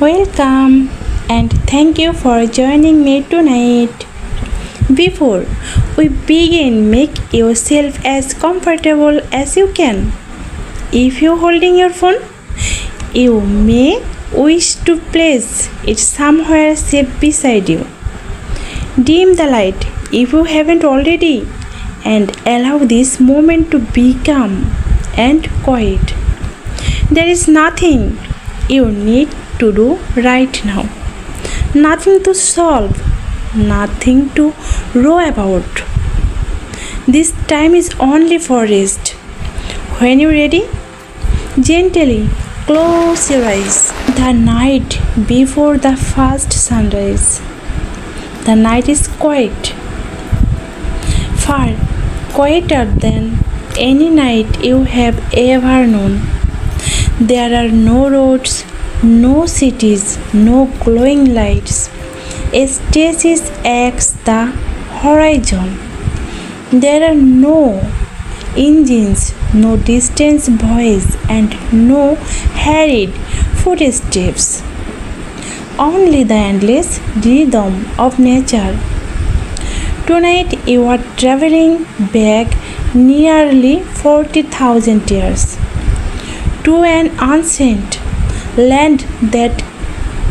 Welcome and thank you for joining me tonight. Before we begin, make yourself as comfortable as you can. If you're holding your phone, you may wish to place it somewhere safe beside you. Dim the light if you haven't already and allow this moment to be calm and quiet. There is nothing you need to do right now. Nothing to solve, nothing to row about. This time is only for rest. When you're ready, gently close your eyes. The night before the first sunrise. The night is quiet, far quieter than any night you have ever known. There are no roads, no cities, no glowing lights. A stasis acts the horizon. There are no engines, no distant voice, and no hurried footsteps. Only the endless rhythm of nature. Tonight you are traveling back nearly 40,000 years to an ancient land that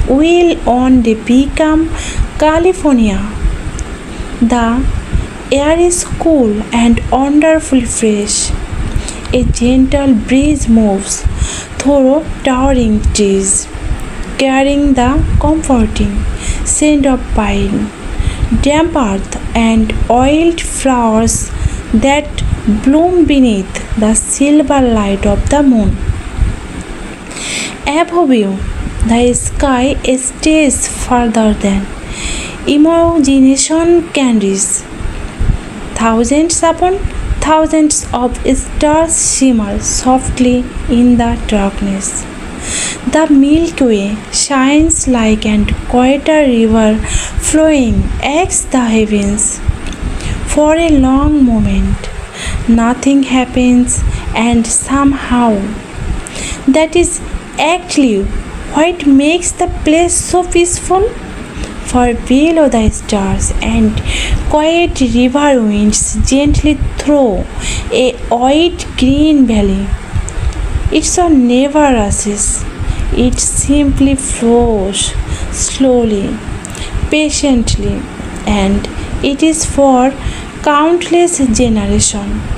will one day become California. The air is cool and wonderfully fresh. A gentle breeze moves through towering trees, carrying the comforting scent of pine, damp earth, and oiled flowers that bloom beneath the silver light of the moon. Above you, the sky stays further than imagination can reach. Thousands upon thousands of stars shimmer softly in the darkness. The Milky Way shines like an quieter river flowing across the heavens. For a long moment, nothing happens, and somehow that is actually what makes the place so peaceful. For below the stars and quiet river winds gently through a wide green valley. It so never rushes. It simply flows slowly, patiently, and it is for countless generations.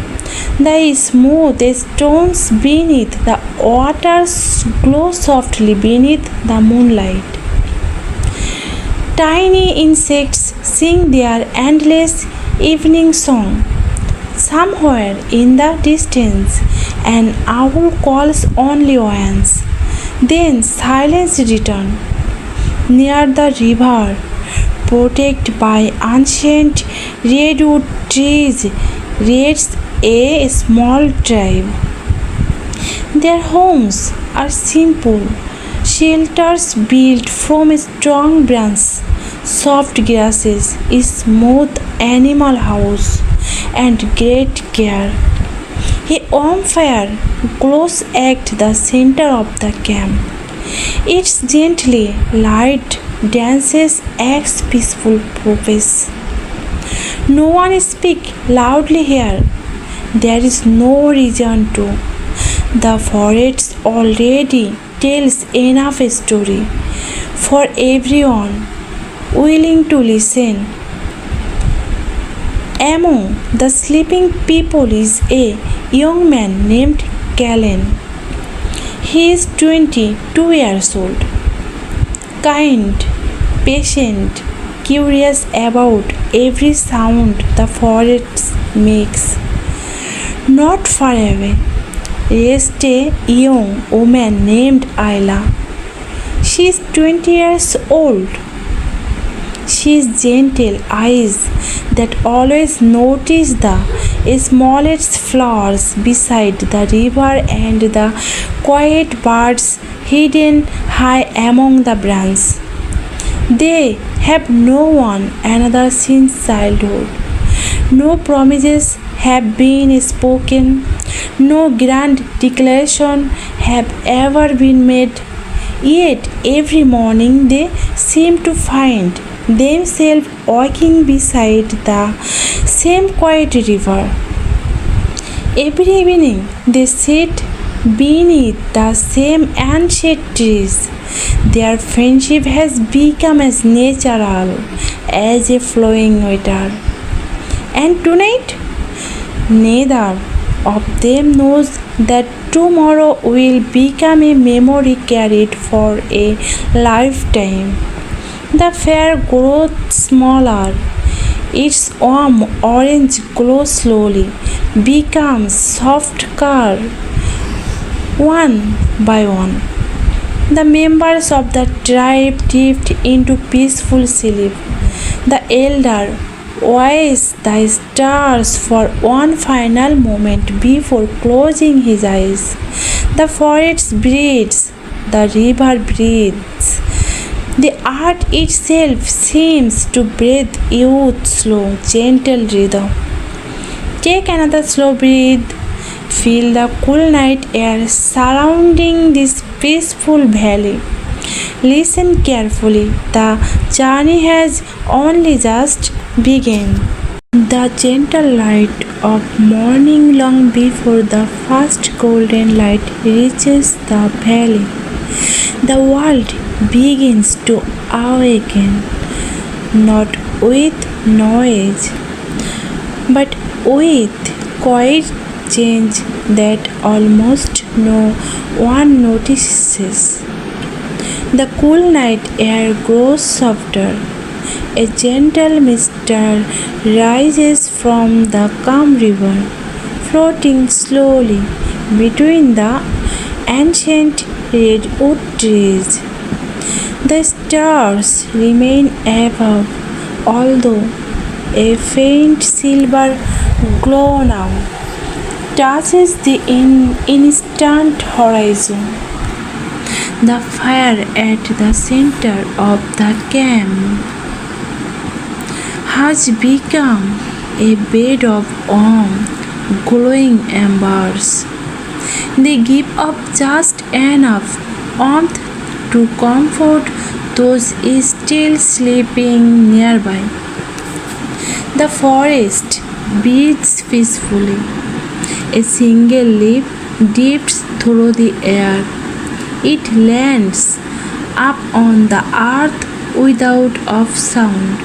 The smooth stones beneath the waters glow softly beneath the moonlight. Tiny insects sing their endless evening song. Somewhere in the distance, an owl calls only once. Then silence returns. Near the river, protected by ancient redwood trees, rests a small tribe. Their homes are simple, shelters built from strong branches, soft grasses, a smooth animal house, and great care. A warm fire glows at the center of the camp. Its gently light dances as peaceful purpose. No one speaks loudly here. There is no reason to. The forest already tells enough story for everyone willing to listen. Among the sleeping people is a young man named Callan. He is 22 years old, kind, patient, curious about every sound the forest makes. Not far away rests a young woman named Ayla. She is 20 years old. She has gentle eyes that always notice the smallest flowers beside the river and the quiet birds hidden high among the branches. They have known another since childhood. No promises have been spoken, no grand declaration have ever been made. Yet every morning they seem to find themselves walking beside the same quiet river. Every evening they sit beneath the same ancient trees. Their friendship has become as natural as a flowing water. And tonight, neither of them knows that tomorrow will become a memory carried for a lifetime. The fire grows smaller. Its warm orange glow slowly becomes soft color one by one. The members of the tribe drift into peaceful sleep. The elder watches the stars for one final moment before closing his eyes. The forest breathes, the river breathes. The earth itself seems to breathe youth slow, gentle rhythm. Take another slow breath. Feel the cool night air surrounding this peaceful valley. Listen carefully. The journey has only just begun. The gentle light of morning long before the first golden light reaches the valley. The world begins to awaken, not with noise, but with quiet change that almost no one notices. The cool night air grows softer. A gentle mist rises from the calm river, floating slowly between the ancient redwood trees. The stars remain above, although a faint silver glow now touches the instant horizon. The fire at the center of the camp has become a bed of warm, glowing embers. They give up just enough warmth to comfort those still sleeping nearby. The forest breathes peacefully. A single leaf drifts through the air. It lands up on the earth without of sound.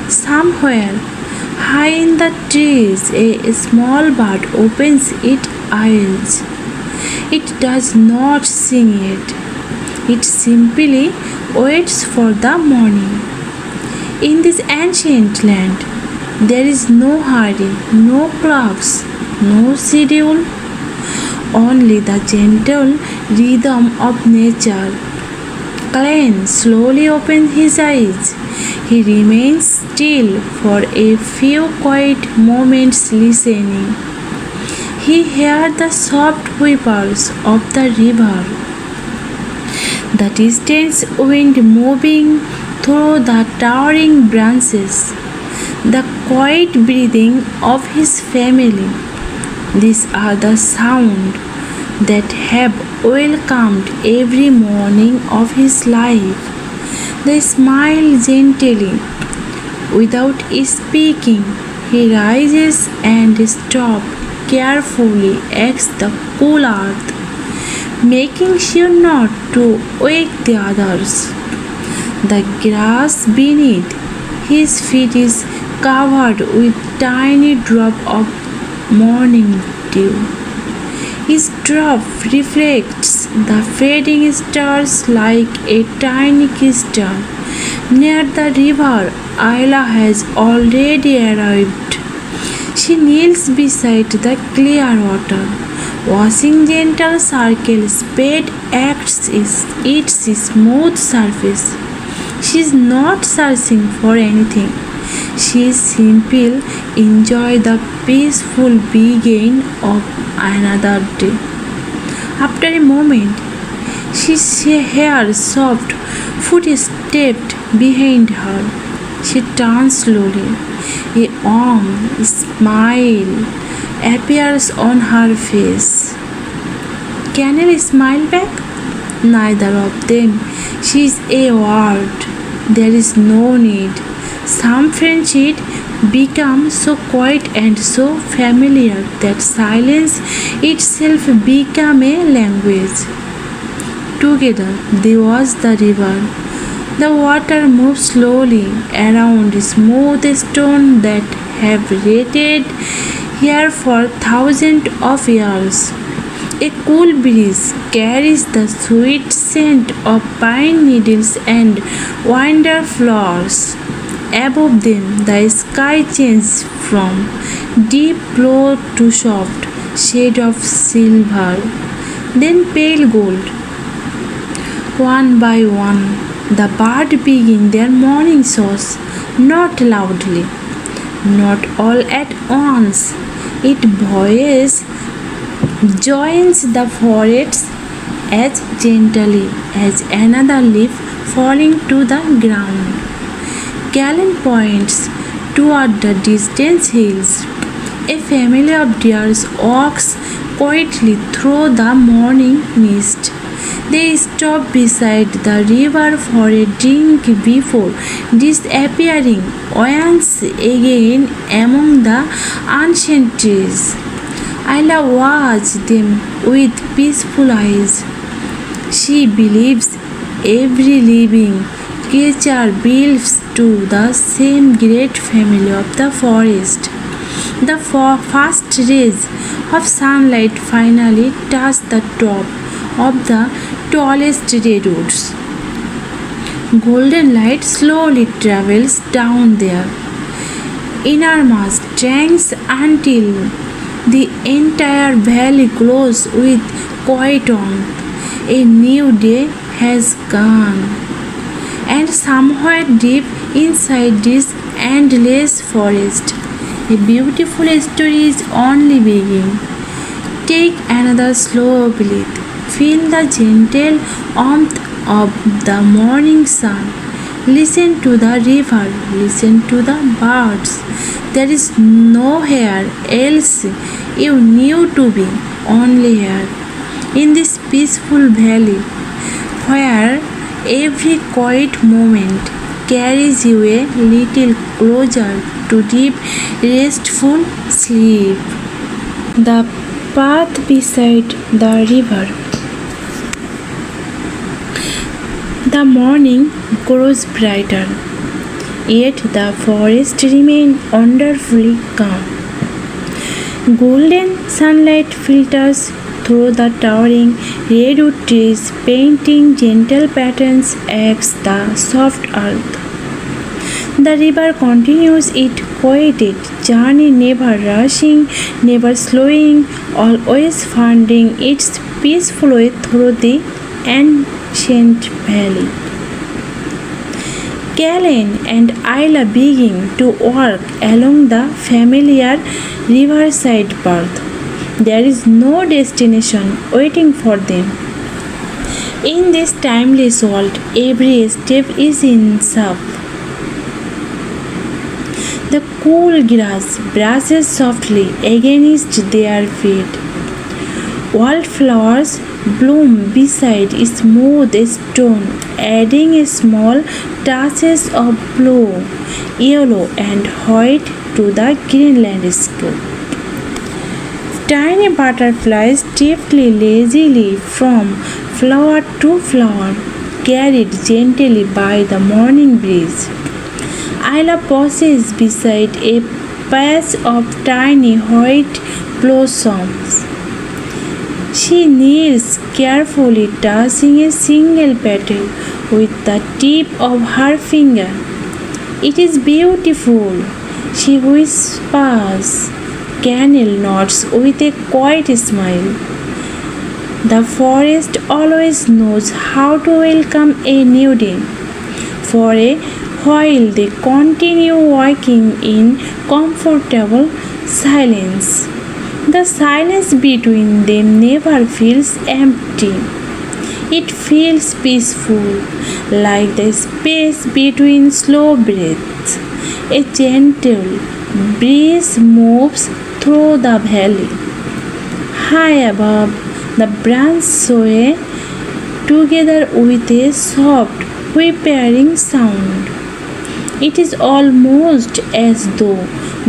Somewhere high in the trees, a small bird opens its eyes. It does not sing yet. It simply waits for the morning. In this ancient land, there is no hurry, no clocks, no schedule, only the gentle rhythm of nature. Glenn slowly opens his eyes. He remains still for a few quiet moments listening. He hears the soft whispers of the river, the distant wind moving through the towering branches, the quiet breathing of his family. These are the sounds that have welcomed every morning of his life. They smile gently. Without speaking, he rises and stops carefully at the cool earth, making sure not to wake the others. The grass beneath his feet is covered with tiny drops of morning dew. His drop reflects the fading stars like a tiny crystal. Near the river, Ayla has already arrived. She kneels beside the clear water, watching gentle circles pad its smooth surface. She is not searching for anything. She simply enjoys the peaceful beginning of another day. After a moment, she hears soft footsteps behind her. She turns slowly. A warm smile appears on her face. Can you smile back? Neither of them says a word. There is no need. Some friendship become so quiet and so familiar that silence itself become a language. Together they watch the river. The water moves slowly around smooth stones that have waited here for thousands of years. A cool breeze carries the sweet scent of pine needles and winder flowers. Above them, the sky changes from deep blue to soft shade of silver, then pale gold. One by one, the birds begin their morning songs, not loudly, not all at once. Its voice joins the forest as gently as another leaf falling to the ground. Galen points toward the distant hills. A family of deer walks quietly through the morning mist. They stop beside the river for a drink before disappearing once again among the ancient trees. Ayla watches them with peaceful eyes. She believes every living creature belongs to the same great family of the forest. The first rays of sunlight finally touch the top of the tallest redwoods. Golden light slowly travels down their innermost trunks until the entire valley glows with quiet warmth. A new day has gone, and somewhere deep inside this endless forest, a beautiful story is only beginning. Take another slow breath. Feel the gentle warmth of the morning sun. Listen to the river. Listen to the birds. There is nowhere else you need to be, only here, in this peaceful valley, where every quiet moment carries you a little closer to deep, restful sleep. The path beside the river. The morning grows brighter, yet the forest remains wonderfully calm. Golden sunlight filters through the towering redwood trees, painting gentle patterns across the soft earth. The river continues its quiet journey, never rushing, never slowing, always finding its peaceful way through the ancient valley. Galen and Ayla begin to walk along the familiar riverside path. There is no destination waiting for them. In this timeless world, every step is enough. The cool grass brushes softly against their feet. Wildflowers bloom beside smooth stone, adding small touches of blue, yellow, and white to the green landscape. Tiny butterflies drift lazily from flower to flower, carried gently by the morning breeze. Ayla pauses beside a patch of tiny white blossoms. She kneels carefully, touching a single petal with the tip of her finger. "It is beautiful," she whispers. Cannell nods with a quiet smile. The forest always knows how to welcome a new day. For a while they continue walking in comfortable silence. The silence between them never feels empty. It feels peaceful, like the space between slow breaths. A gentle breeze moves through the valley. High above, the branches sway together with a soft, whispering sound. It is almost as though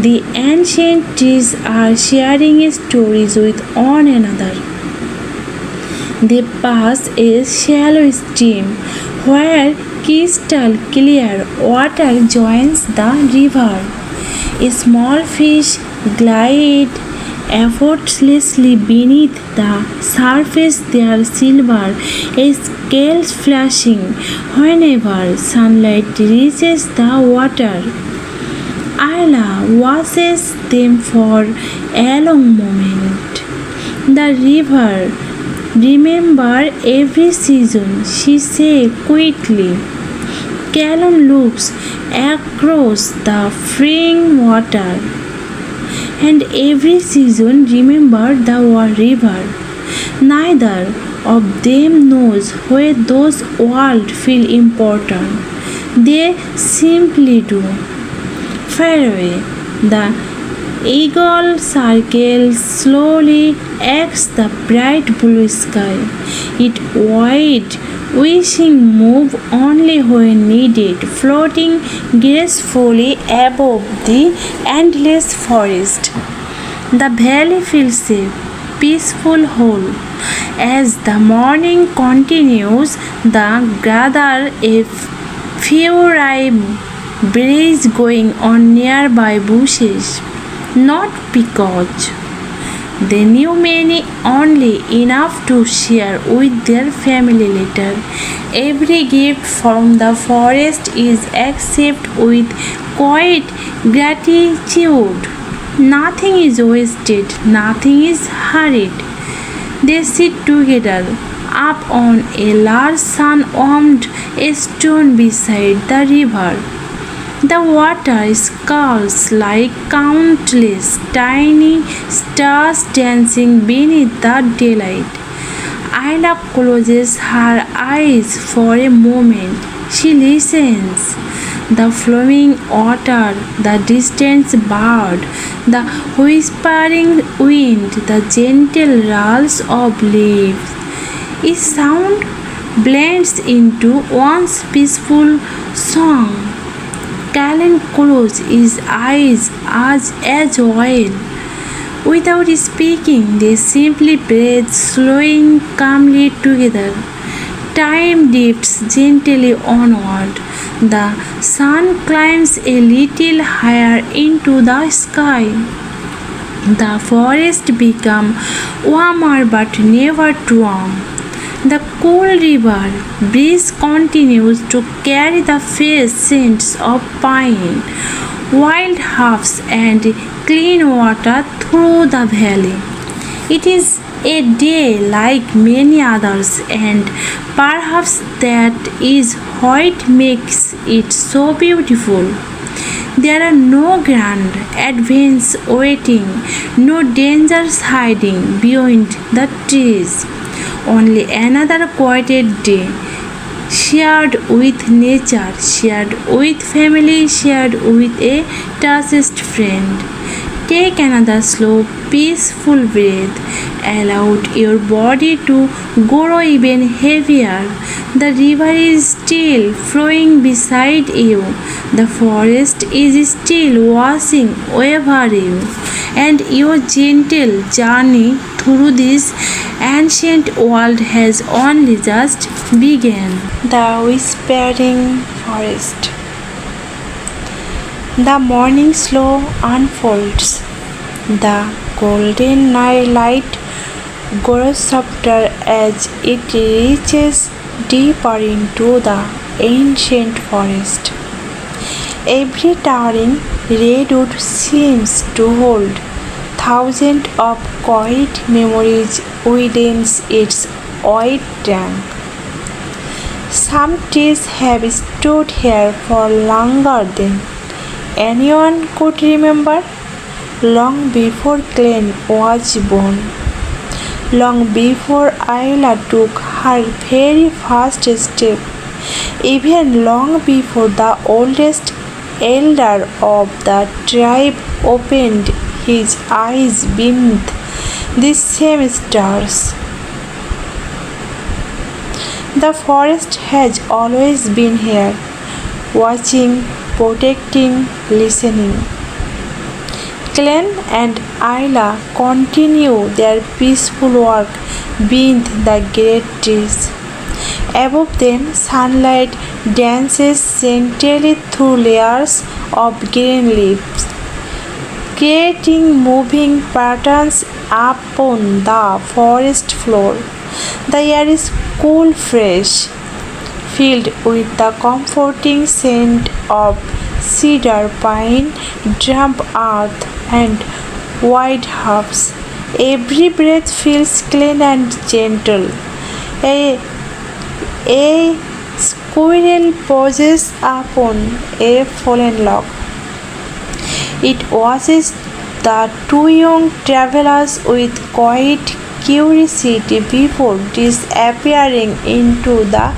the ancient trees are sharing stories with one another. They pass a shallow stream where crystal clear water joins the river. A small fish glide effortlessly beneath the surface, their silver scales flashing whenever sunlight reaches the water. Ayla watches them for a long moment. The river remember every season, she says quietly. Callum looks across the freeing water. And every season remember the river. Neither of them knows where those words feel important. They simply do. Far away, the eagle circles slowly across the bright blue sky. It wide, wishing move only when needed, floating gracefully above the endless forest. The valley feels safe, peaceful, whole. As the morning continues, the gather a few ripe berries going on nearby bushes, not because they knew many, only enough to share with their family later. Every gift from the forest is accepted with quiet gratitude. Nothing is wasted, nothing is hurried. They sit together up on a large sun-warmed stone beside the river. The water sparkles like countless tiny stars dancing beneath the daylight. Ayla closes her eyes for a moment. She listens. The flowing water, the distant bird, the whispering wind, the gentle rustle of leaves. Each sound blends into one peaceful song. Callan closed his eyes as well. Without speaking, they simply breathe, slowing calmly together. Time drifts gently onward. The sun climbs a little higher into the sky. The forest becomes warmer but never too warm. The cool river breeze continues to carry the fresh scents of pine, wild herbs, and clean water through the valley. It is a day like many others, and perhaps that is what makes it so beautiful. There are no grand adventures waiting, no dangers hiding beyond the trees. Only another quiet day, shared with nature, shared with family, shared with a toughest friend. Take another slow, peaceful breath. Allow your body to grow even heavier. The river is still flowing beside you. The forest is still washing over you. And your gentle journey through this ancient world has only just begun. The whispering forest. The morning slow unfolds. The golden night light grows softer as it reaches deeper into the ancient forest. Every towering redwood seems to hold thousands of quiet memories within its wide trunk. Some trees have stood here for longer than anyone could remember, long before Glen was born, long before Ayla took her very first step, even long before the oldest elder of the tribe opened his eyes beneath these same stars. The forest has always been here, watching, protecting, listening. Glenn and Isla continue their peaceful work beneath the great trees. Above them, sunlight dances gently through layers of green leaves, creating moving patterns upon the forest floor. The air is cool, fresh, filled with the comforting scent of cedar, pine, damp earth, and white herbs. Every breath feels clean and gentle. A squirrel pauses upon a fallen log. It watches the two young travelers with quiet curiosity before disappearing into the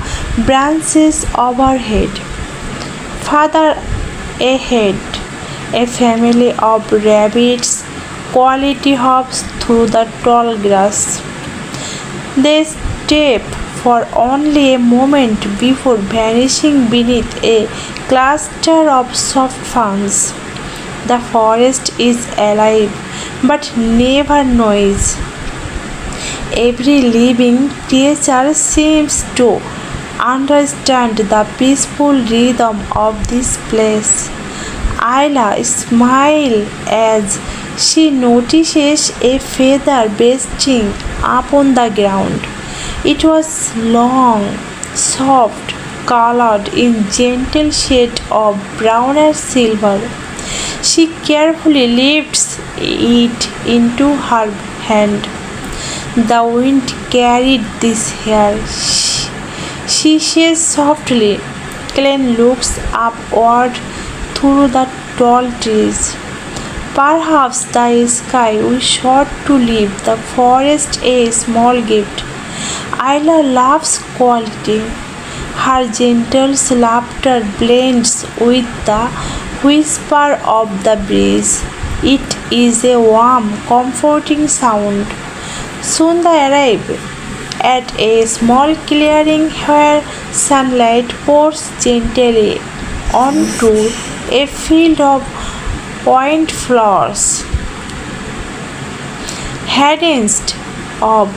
branches overhead. Farther ahead, a family of rabbits quietly hops through the tall grass. They step for only a moment before vanishing beneath a cluster of soft ferns. The forest is alive, but never noise. Every living creature seems to understand the peaceful rhythm of this place. Isla smiles as she notices a feather resting upon the ground. It was long, soft, colored in gentle shade of brown and silver. She carefully lifts it into her hand. The wind carried this hair. She says softly. Glenn looks upward through the tall trees. Perhaps the sky wished to leave the forest a small gift. Isla loves quality. Her gentle laughter blends with the whisper of the breeze. It is a warm, comforting sound. Soon they arrive at a small clearing where sunlight pours gently onto a field of wildflowers. Headings of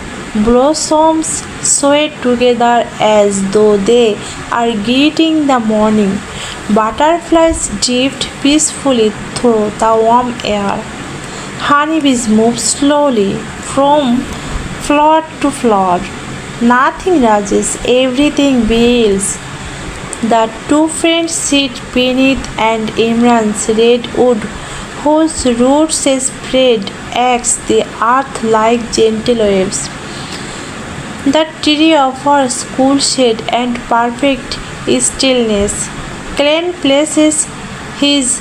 blossoms sway together as though they are greeting the morning. Butterflies drift peacefully through the warm air. Honeybees move slowly from flower to flower. Nothing rushes, everything builds. The two friends sit beneath an immense redwood whose roots spread across the earth like gentle waves. The tree offers cool shade and perfect stillness. Glenn places his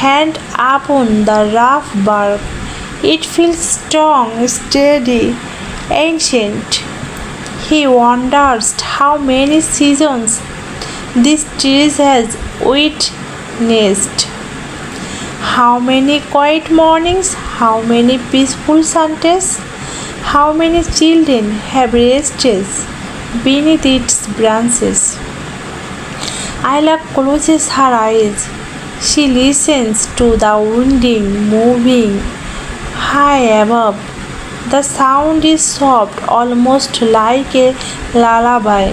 hand upon the rough bark. It feels strong, steady, ancient. He wonders how many seasons this tree has witnessed. How many quiet mornings, how many peaceful Sundays, how many children have rested beneath its branches. Isla closes her eyes. She listens to the winding moving high above. The sound is soft, almost like a lullaby.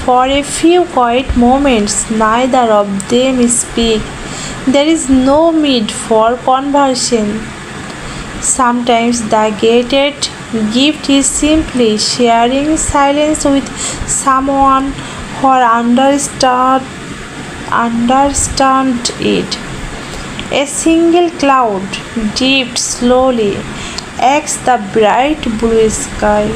For a few quiet moments, neither of them speak. There is no need for conversation. Sometimes the greatest gift is simply sharing silence with someone who understands it. A single cloud dipped slowly against the bright blue sky.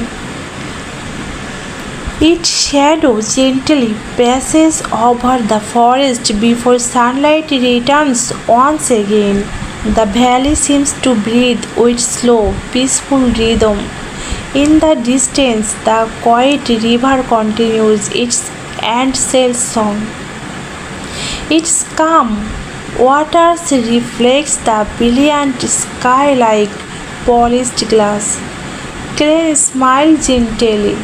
Its shadow gently passes over the forest before sunlight returns once again. The valley seems to breathe with slow, peaceful rhythm. In the distance, the quiet river continues its endless song. Its calm waters reflects the brilliant sky like polished glass. Glenn smiled gently.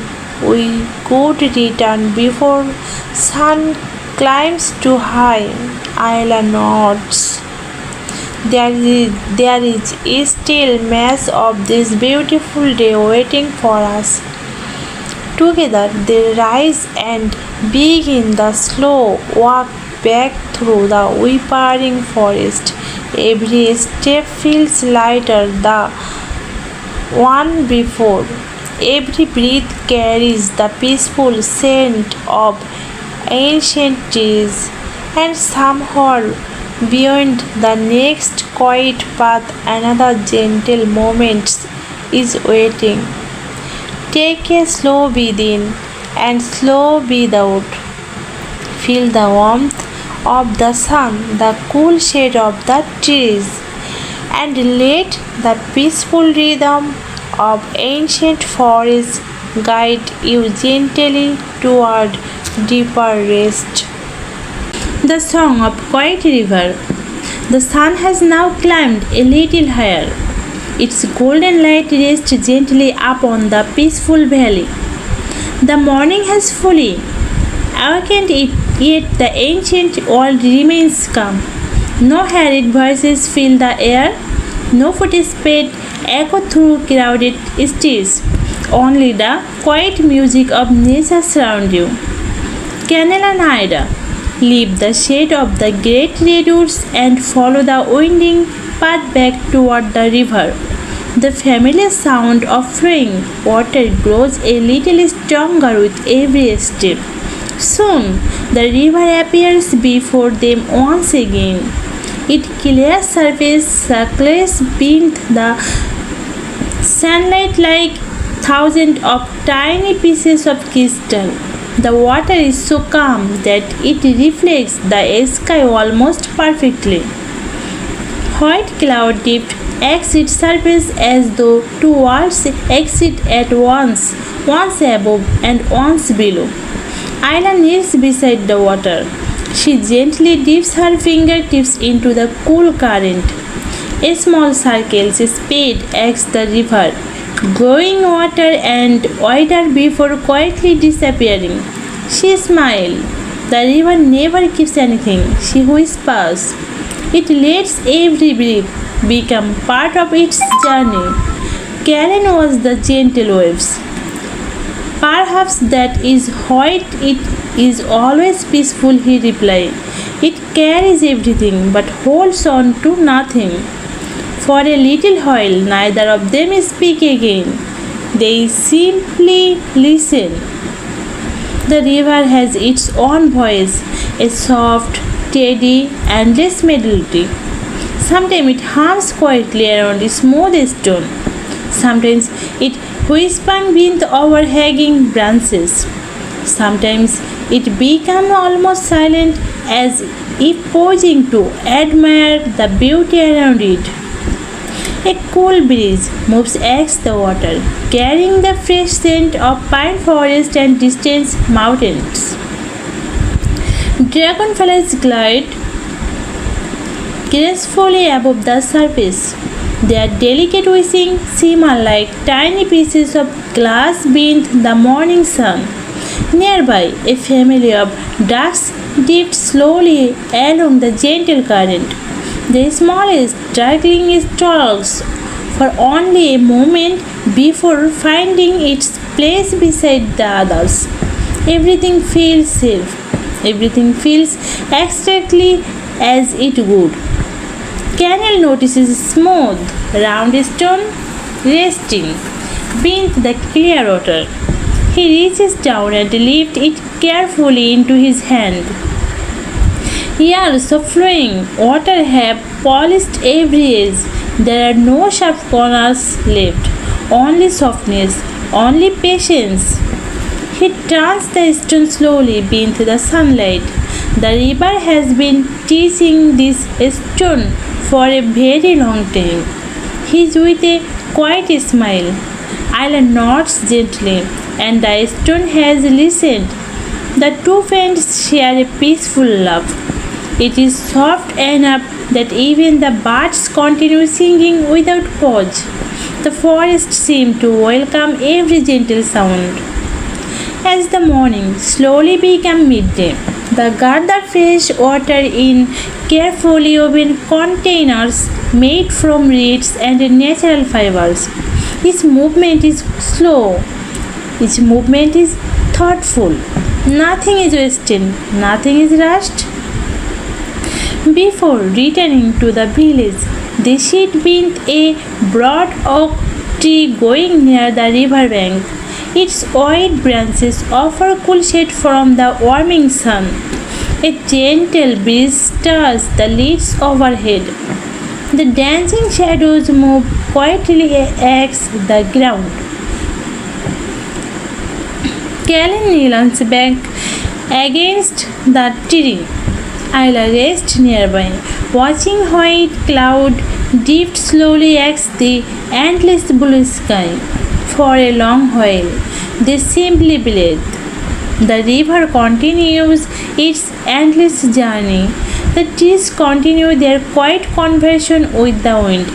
We could return before sun climbs too high. Ayla nods. There is still mass of this beautiful day waiting for us. Together they rise and begin the slow walk back through the whispering forest. Every step feels lighter than one before. Every breath carries the peaceful scent of ancient trees, and somehow beyond the next quiet path, another gentle moment is waiting. Take a slow breath in and slow breath out. Feel the warmth of the sun, the cool shade of the trees, and let the peaceful rhythm of ancient forests guide you gently toward deeper rest. The song of quiet river. The sun has now climbed a little higher. Its golden light rests gently upon the peaceful valley. The morning has fully awakened it, yet the ancient world remains calm. No hurried voices fill the air, no footsteps echo through crowded streets. Only the quiet music of nature surrounds you. Canal and Ida leave the shade of the great redwoods and follow the winding path back toward the river. The familiar sound of flowing water grows a little stronger with every step. Soon the river appears before them once again. Its clear surface circles beneath the sunlight like thousands of tiny pieces of crystal. The water is so calm that it reflects the sky almost perfectly. White cloud dipped its surface as though two worlds exist at once above and once below. Ayla kneels beside the water. She gently dips her fingertips into the cool current. A small circle speed eggs the river, glowing water and wider before quietly disappearing. She smiles. The river never keeps anything, she whispers. It lets every breath become part of its journey. Karen was the gentle waves. Perhaps that is why it is always peaceful, he replied. It carries everything but holds on to nothing. For a little while, neither of them speak again. They simply listen. The river has its own voice, a soft, steady, endless melody. Sometimes it hums quietly around a smooth stone. Sometimes it whispers beneath overhanging branches. Sometimes it becomes almost silent as if pausing to admire the beauty around it. A cool breeze moves across the water, carrying the fresh scent of pine forest and distant mountains. Dragonflies glide gracefully above the surface. Their delicate wings shimmer like tiny pieces of glass beneath the morning sun. Nearby, a family of ducks drift slowly along the gentle current. The smallest struggling stalks for only a moment before finding its place beside the others. Everything feels safe. Everything feels exactly as it would. Canal notices a smooth, round stone resting beneath the clear water. He reaches down and lifts it carefully into his hand. Years of flowing water have polished every edge. There are no sharp corners left, only softness, only patience. He turns the stone slowly beneath the sunlight. The river has been teasing this stone for a very long time. He is with a quiet smile. Ayla nods gently, and the stone has listened. The two friends share a peaceful laugh. It is soft enough that even the birds continue singing without pause. The forest seems to welcome every gentle sound. As the morning slowly became midday, they gather fresh water in carefully woven containers made from reeds and natural fibers. Each movement is slow, each movement is thoughtful. Nothing is wasted, nothing is rushed. Before returning to the village, they sit beneath a broad oak tree growing near the river bank. Its wide branches offer cool shade from the warming sun. A gentle breeze stirs the leaves overhead. The dancing shadows move quietly against the ground. Kellen leans back against the tree. Isla rests nearby, watching white cloud drift slowly across the endless blue sky. For a long while, they simply breathe. The river continues its endless journey. The trees continue their quiet conversation with the wind.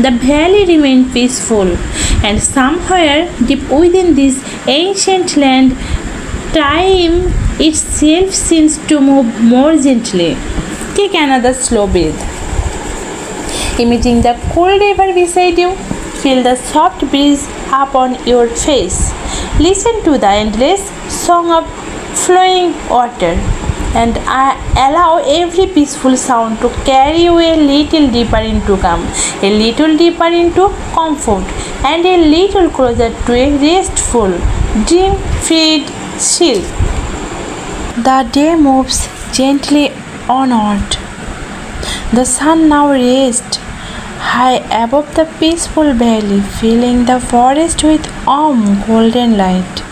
The valley remains peaceful, and somewhere deep within this ancient land, time itself seems to move more gently. Take another slow breath. Imagine the cool river beside you. Feel the soft breeze upon your face. Listen to the endless song of flowing water, and allow every peaceful sound to carry you a little deeper into calm, a little deeper into comfort, and a little closer to a restful, dream-filled sleep. The day moves gently onward. The sun now rests high above the peaceful valley, filling the forest with warm golden light.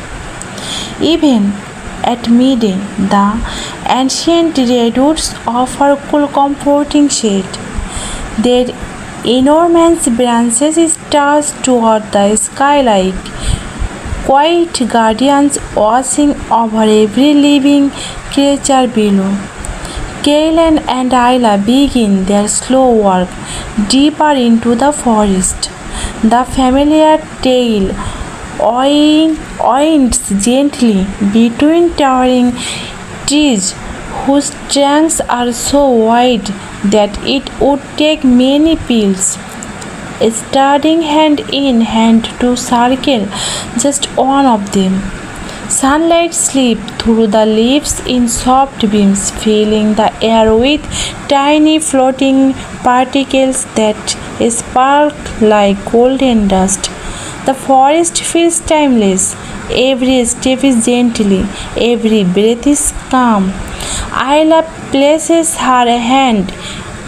Even at midday, the ancient redwoods offer cool, comforting shade. Their enormous branches stretch toward the sky like quiet guardians watching over every living creature below. Kalen and Isla begin their slow walk deeper into the forest. The familiar trail winds gently between towering trees whose trunks are so wide that it would take many peels, studying hand in hand to circle just one of them. Sunlight slips through the leaves in soft beams, filling the air with tiny floating particles that sparkle like golden dust. The forest feels timeless. Every step is gently, every breath is calm. Isla places her hand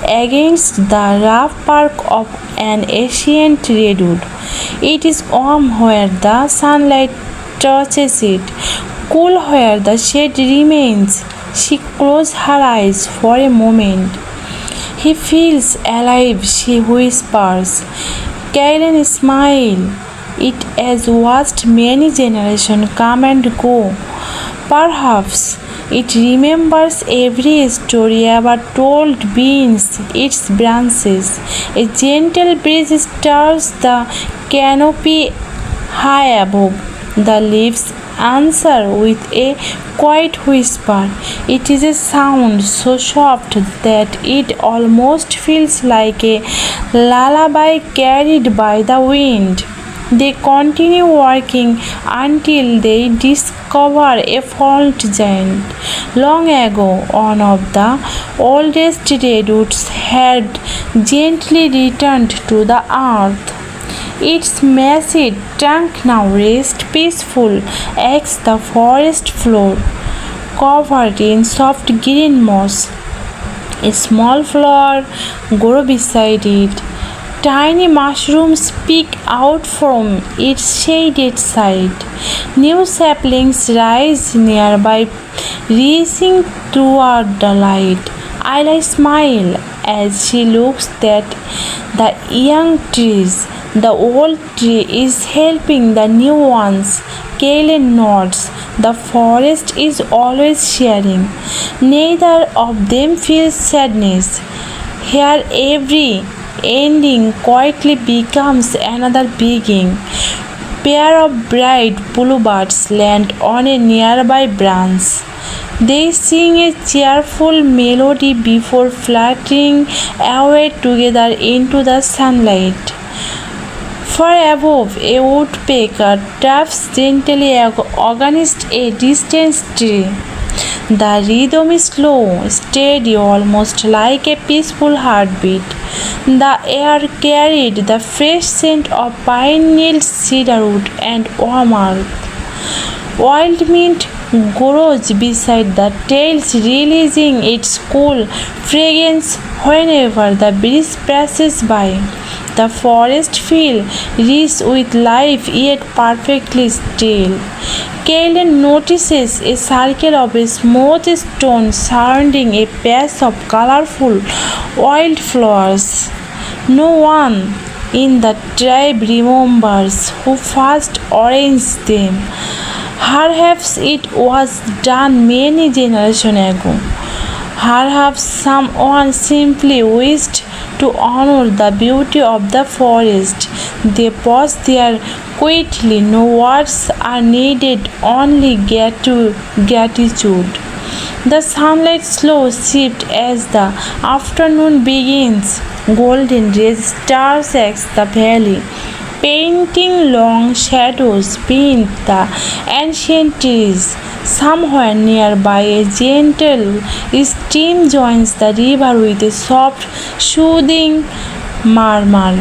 against the rough bark of an ancient redwood. It is warm where the sunlight touches it, cool where the shade remains. She closes her eyes for a moment. He feels alive, she whispers. Karen smiles. It has watched many generations come and go. Perhaps it remembers every story ever told beneath its branches. A gentle breeze stirs the canopy high above. The leaves answer with a quiet whisper. It is a sound so soft that it almost feels like a lullaby carried by the wind. They continue walking until they discover a fault giant. Long ago, one of the oldest redwoods had gently returned to the earth. Its massive trunk now rests peaceful against the forest floor, covered in soft green moss. A small flower grows beside it. Tiny mushrooms peek out from its shaded side. New saplings rise nearby, reaching toward the light. Isla smiles as she looks at the young trees. The old tree is helping the new ones. Kalen nods. The forest is always sharing. Neither of them feels sadness. Here, every ending quietly becomes another beginning. pair of bright bluebirds land on a nearby branch. They sing a cheerful melody before fluttering away together into the sunlight. Far above, a woodpecker taps gently against a distant tree. The rhythm is slow, steady, almost like a peaceful heartbeat. The air carried the fresh scent of pine needles, cedarwood, and warm earth. Wild mint grows beside the trails, releasing its cool fragrance whenever the breeze passes by. The forest feels rich with life yet perfectly still. Kaelen notices a circle of smooth stone surrounding a patch of colorful wildflowers. No one in the tribe remembers who first arranged them. Perhaps it was done many generations ago. Perhaps someone simply wished to honor the beauty of the forest. They pause there quietly. No words are needed, only gratitude. The sunlight slowly shifts as the afternoon begins. Golden rays stars the valley, painting long shadows beneath the ancient trees. Somewhere nearby, a gentle stream joins the river with a soft, soothing murmur.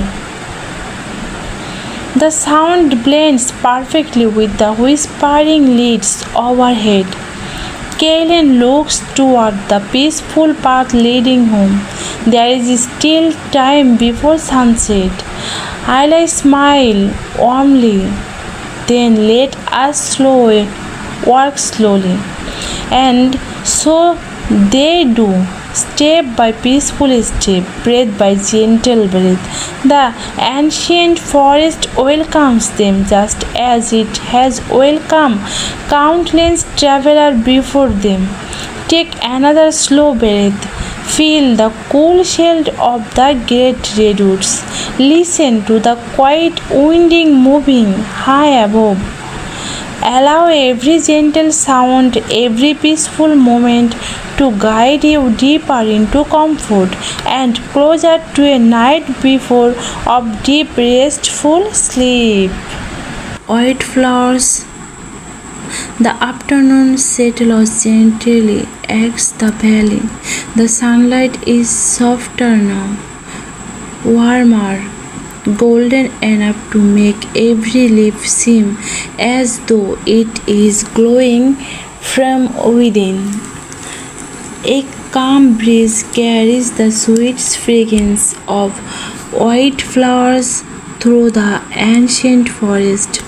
The sound blends perfectly with the whispering leaves overhead. Kaelen looks toward the peaceful path leading home. There is still time before sunset. I smile warmly. Then let us walk slowly. And so they do, step by peaceful step, breath by gentle breath. The ancient forest welcomes them just as it has welcomed countless travelers before them. Take another slow breath. Feel the cool shade of the great redwoods. Listen to the quiet winding moving high above. Allow every gentle sound, every peaceful moment to guide you deeper into comfort and closer to a night before of deep restful sleep. White flowers. The afternoon settles gently across the valley. The sunlight is softer now, warmer, golden enough to make every leaf seem as though it is glowing from within. A calm breeze carries the sweet fragrance of white flowers through the ancient forest.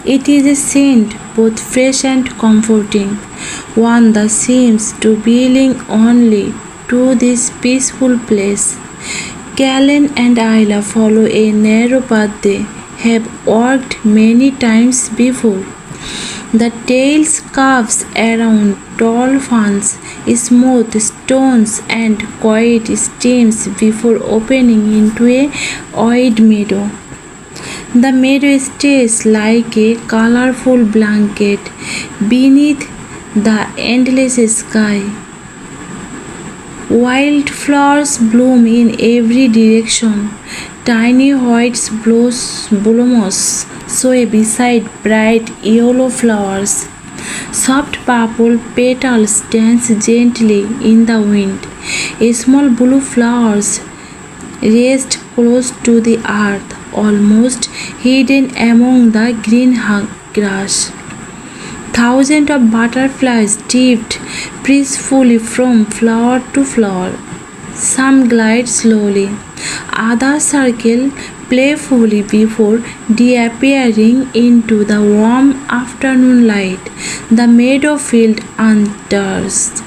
It is a scent both fresh and comforting, one that seems to belong only to this peaceful place. Kaelen and Isla follow a narrow path they have walked many times before. The trails curves around tall ferns, smooth stones, and quiet streams before opening into a wide meadow. The meadow stays like a colorful blanket beneath the endless sky. Wildflowers bloom in every direction. Tiny white blossoms sway beside bright yellow flowers. Soft purple petals dance gently in the wind. Small blue flowers rest close to the earth, almost hidden among the green grass. Thousands of butterflies drift peacefully from flower to flower. Some glide slowly, others circle playfully before disappearing into the warm afternoon light. The meadow feels untouched,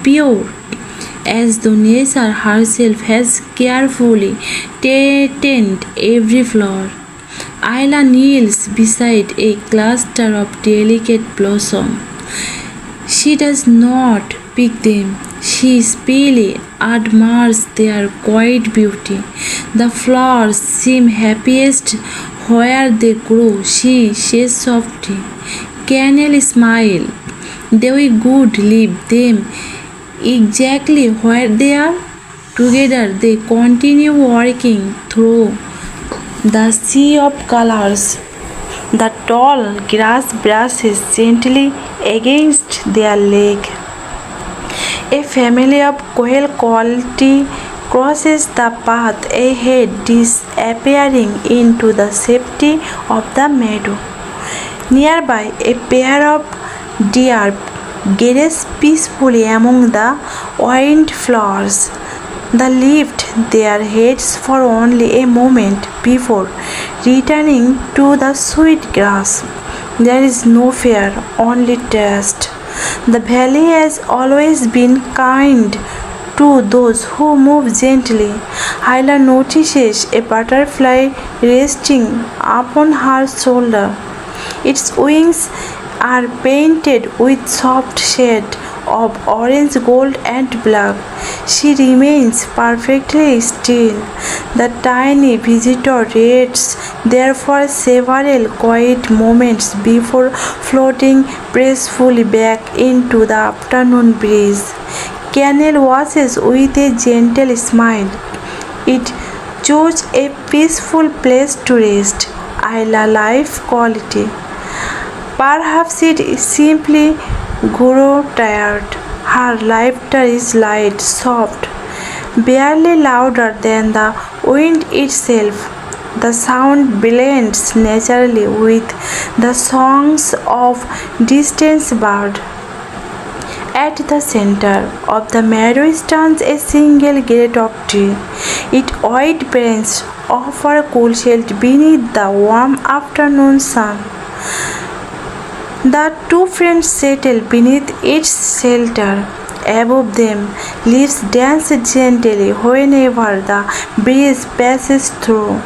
pure, as though nature herself has carefully tended every flower. Isla kneels beside a cluster of delicate blossoms. She does not pick them. She simply admires their quiet beauty. The flowers seem happiest where they grow, she says softly. Canel smile. They would leave them exactly where they are. Together they continue walking through the sea of colors. The tall grass brushes gently against their leg. A family of quail quality crosses the path ahead, disappearing into the safety of the meadow. Nearby, a pair of deer graze peacefully among the wildflowers. They lift their heads for only a moment before returning to the sweet grass. There is no fear, only trust. The valley has always been kind to those who move gently. Hyla notices a butterfly resting upon her shoulder. Its wings are painted with soft shades of orange, gold, and black. She remains perfectly still. The tiny visitor rests there for several quiet moments before floating gracefully back into the afternoon breeze. Canel watches with a gentle smile. It chose a peaceful place to rest. Isla life quality. Perhaps it simply grew tired. Her laughter is light, soft, barely louder than the wind itself. The sound blends naturally with the songs of distant birds. At the center of the meadow stands a single great oak tree. Its wide branches offer cool shelter beneath the warm afternoon sun. The two friends settle beneath its shelter. Above them, leaves dance gently whenever the breeze passes through.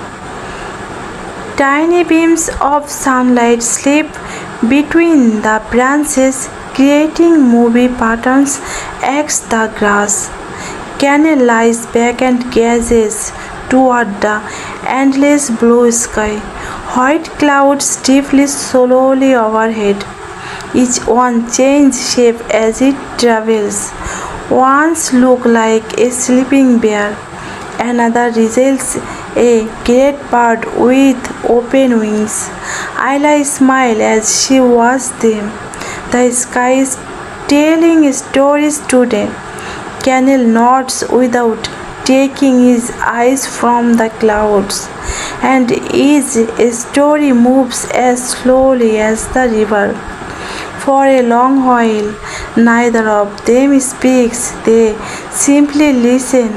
Tiny beams of sunlight slip between the branches, creating movie patterns against the grass. Canal lies back and gazes toward the endless blue sky. White clouds drift slowly overhead. Each one changes shape as it travels. One looks like a sleeping bear, another resembles a great bird with open wings. Ayla smiles as she watches them. The sky is telling stories today. Canel nods without taking his eyes from the clouds, and each story moves as slowly as the river. For a long while, neither of them speaks, they simply listen.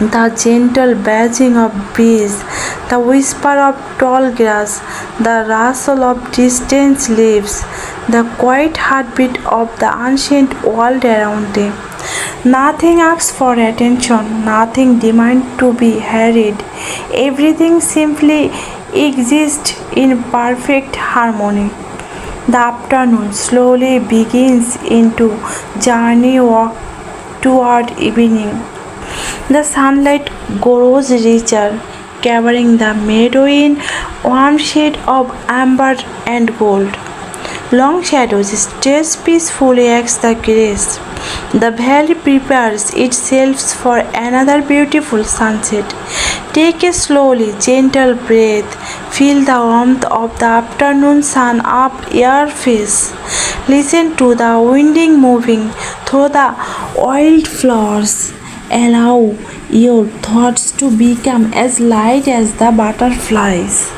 The gentle buzzing of bees, the whisper of tall grass, the rustle of distant leaves, the quiet heartbeat of the ancient world around them. Nothing asks for attention, nothing demands to be hurried. Everything simply exists in perfect harmony. The afternoon slowly begins into journey walk toward evening. The sunlight grows richer, covering the meadow in warm shade of amber and gold. Long shadows stretch peacefully against the grass. The valley prepares itself for another beautiful sunset. Take a slowly, gentle breath. Feel the warmth of the afternoon sun up your face. Listen to the winding moving through the wildflowers. Allow your thoughts to become as light as the butterflies,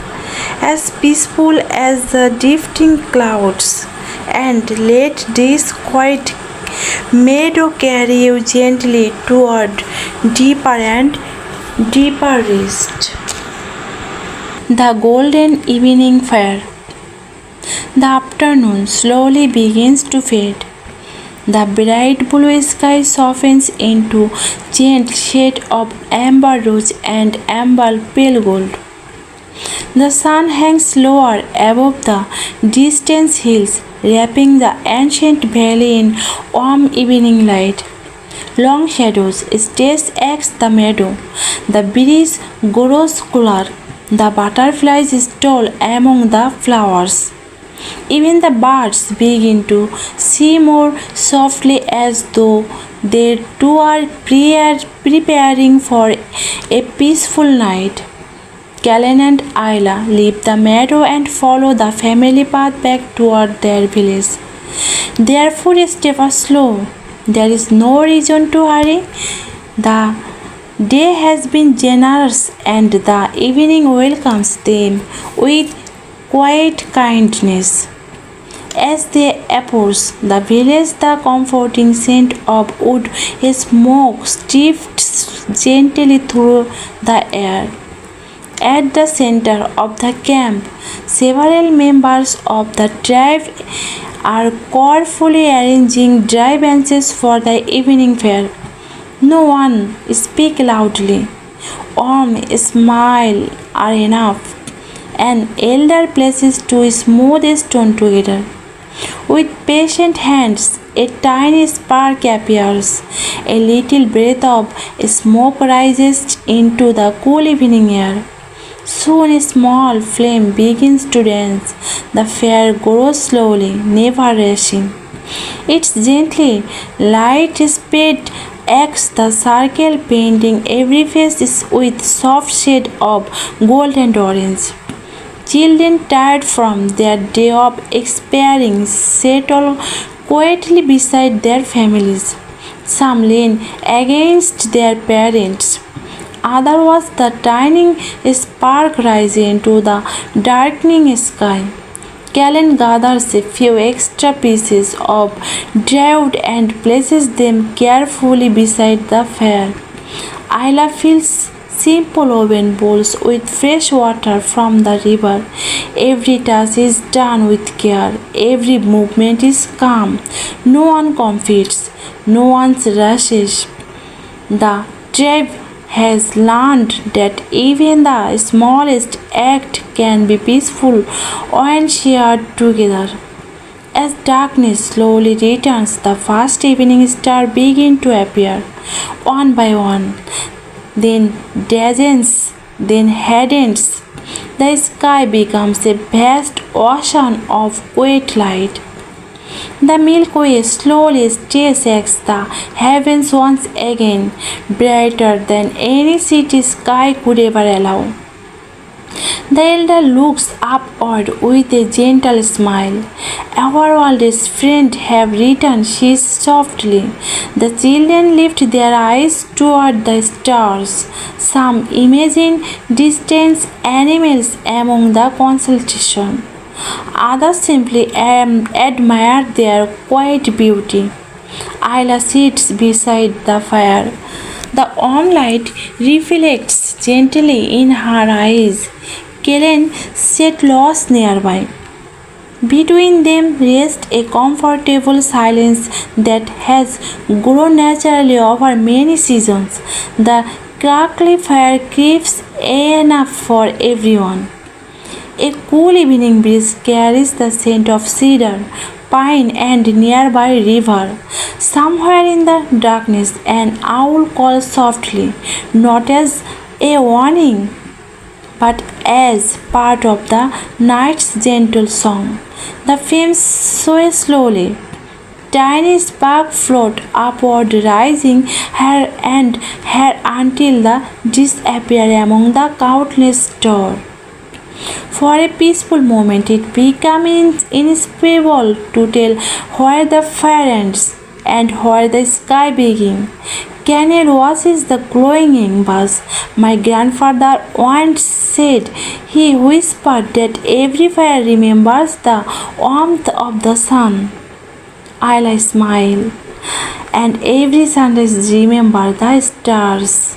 as peaceful as the drifting clouds, and let this quiet meadow carry you gently toward deeper and deeper rest. The golden evening fire. The afternoon slowly begins to fade. The bright blue sky softens into gentle shade of amber rose and amber pale gold. The sun hangs lower above the distant hills, wrapping the ancient valley in warm evening light. Long shadows stretch against the meadow. The breeze grows cooler, The butterflies stroll among the flowers. Even the birds begin to sing more softly as though they too are preparing for a peaceful night. Callan and Ayla leave the meadow and follow the family path back toward their village. Their footsteps are slow. There is no reason to hurry. The day has been generous and the evening welcomes them with quiet kindness. As they approach the village, the comforting scent of wood smoke drifts gently through the air. At the center of the camp, several members of the tribe are carefully arranging dry benches for the evening fare. No one speaks loudly. Warm smile are enough. An elder places two smooth stones together. With patient hands, a tiny spark appears. A little breath of smoke rises into the cool evening air. Soon a small flame begins to dance. The fire grows slowly, never rushing. Its gently light speed acts the circle, painting every face with soft shade of gold and orange. Children tired from their day of expiring settle quietly beside their families. Some lean against their parents. Other was the tiny spark rising into the darkening sky. Callan gathers a few extra pieces of driftwood and places them carefully beside the fire. Ayla fills simple oven bowls with fresh water from the river. Every task is done with care. Every movement is calm. No one competes. No one rushes. The tribe has learned that even the smallest act can be peaceful when shared together. As darkness slowly returns, the first evening stars begin to appear, one by one, then dozens, then hundreds. The sky becomes a vast ocean of quiet light. The Milky Way slowly shakes the heavens once again, brighter than any city sky could ever allow. The elder looks upward with a gentle smile. Our oldest friends have returned, she says softly. The children lift their eyes toward the stars. Some imagine distant animals among the constellation. Others simply admire their quiet beauty. Ayla sits beside the fire. The warm light reflects gently in her eyes. Kellen sat lost nearby. Between them rests a comfortable silence that has grown naturally over many seasons. The crackly fire keeps enough for everyone. A cool evening breeze carries the scent of cedar, pine, and nearby river. Somewhere in the darkness, an owl calls softly, not as a warning, but as part of the night's gentle song. The flames sway slowly. Tiny sparks float upward, rising here and here until they disappear among the countless stars. For a peaceful moment, it becomes inexplicable to tell where the fire ends and where the sky begins. Canel watches the glowing embers. My grandfather once said, he whispered that every fire remembers the warmth of the sun. I'll smile, and every sunrise remember the stars.